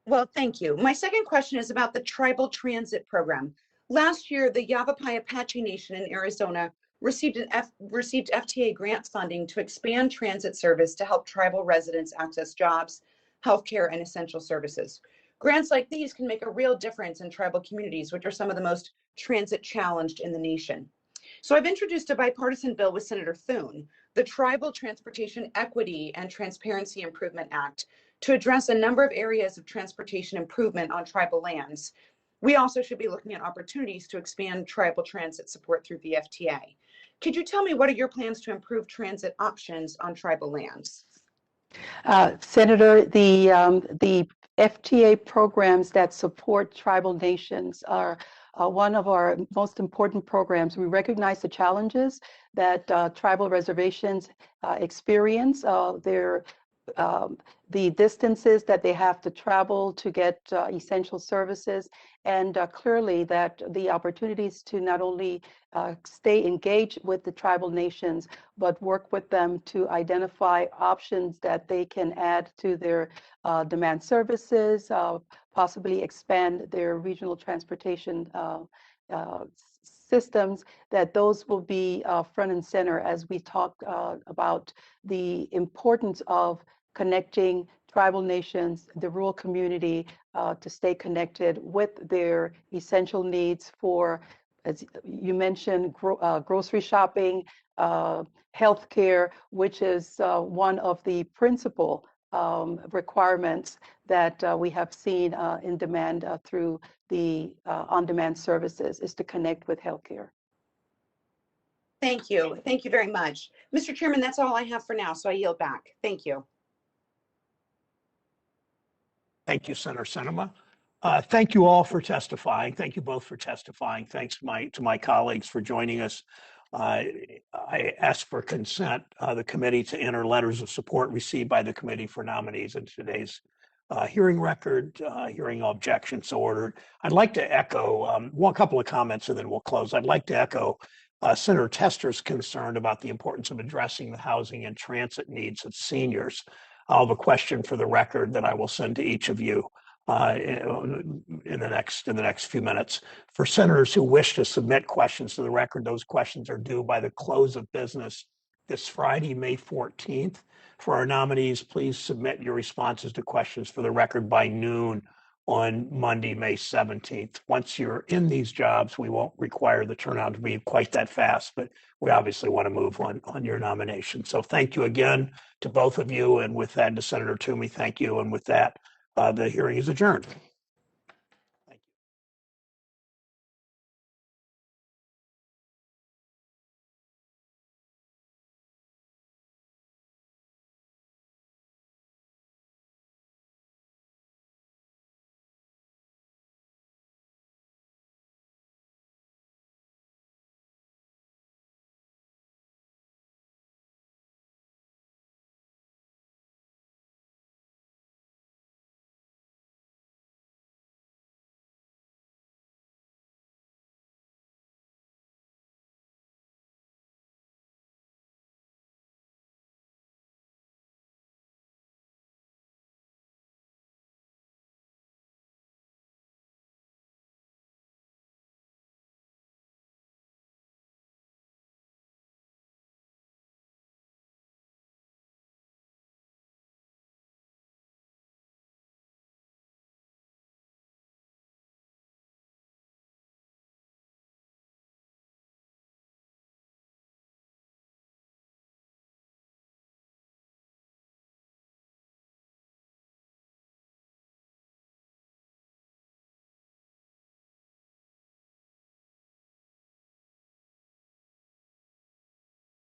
Well, thank you. My second question is about the Tribal Transit Program. Last year, the Yavapai Apache Nation in Arizona received FTA grant funding to expand transit service to help tribal residents access jobs, healthcare, and essential services. Grants like these can make a real difference in tribal communities, which are some of the most transit challenged in the nation. So I've introduced a bipartisan bill with Senator Thune, the Tribal Transportation Equity and Transparency Improvement Act, to address a number of areas of transportation improvement on tribal lands. We also should be looking at opportunities to expand tribal transit support through the FTA. Could you tell me what are your plans to improve transit options on tribal lands? Senator, the FTA programs that support tribal nations are one of our most important programs. We recognize the challenges that tribal reservations experience. The distances that they have to travel to get essential services, and clearly that the opportunities to not only stay engaged with the tribal nations, but work with them to identify options that they can add to their demand services, possibly expand their regional transportation systems, that those will be front and center as we talk about the importance of connecting tribal nations, the rural community, to stay connected with their essential needs for, as you mentioned, grocery shopping, healthcare, which is one of the principal requirements that we have seen in demand through the on-demand services, is to connect with healthcare. Thank you. Thank you very much. Mr. Chairman, that's all I have for now, so I yield back. Thank you. Thank you, Senator Sinema. Thank you all for testifying. Thank you both for testifying. Thanks to my colleagues for joining us. I ask for consent, the committee to enter letters of support received by the committee for nominees in today's hearing record. Hearing objections so ordered. I'd like to echo one couple of comments and then we'll close. I'd like to echo Senator Tester's concern about the importance of addressing the housing and transit needs of seniors. I'll have a question for the record that I will send to each of you in the next few minutes. For senators who wish to submit questions to the record, those questions are due by the close of business this Friday, May 14th. For our nominees, please submit your responses to questions for the record by noon on Monday, May 17th. Once you're in these jobs, we won't require the turnout to be quite that fast, but we obviously want to move on your nomination. So thank you again to both of you. And with that, to Senator Toomey, thank you. And with that, the hearing is adjourned.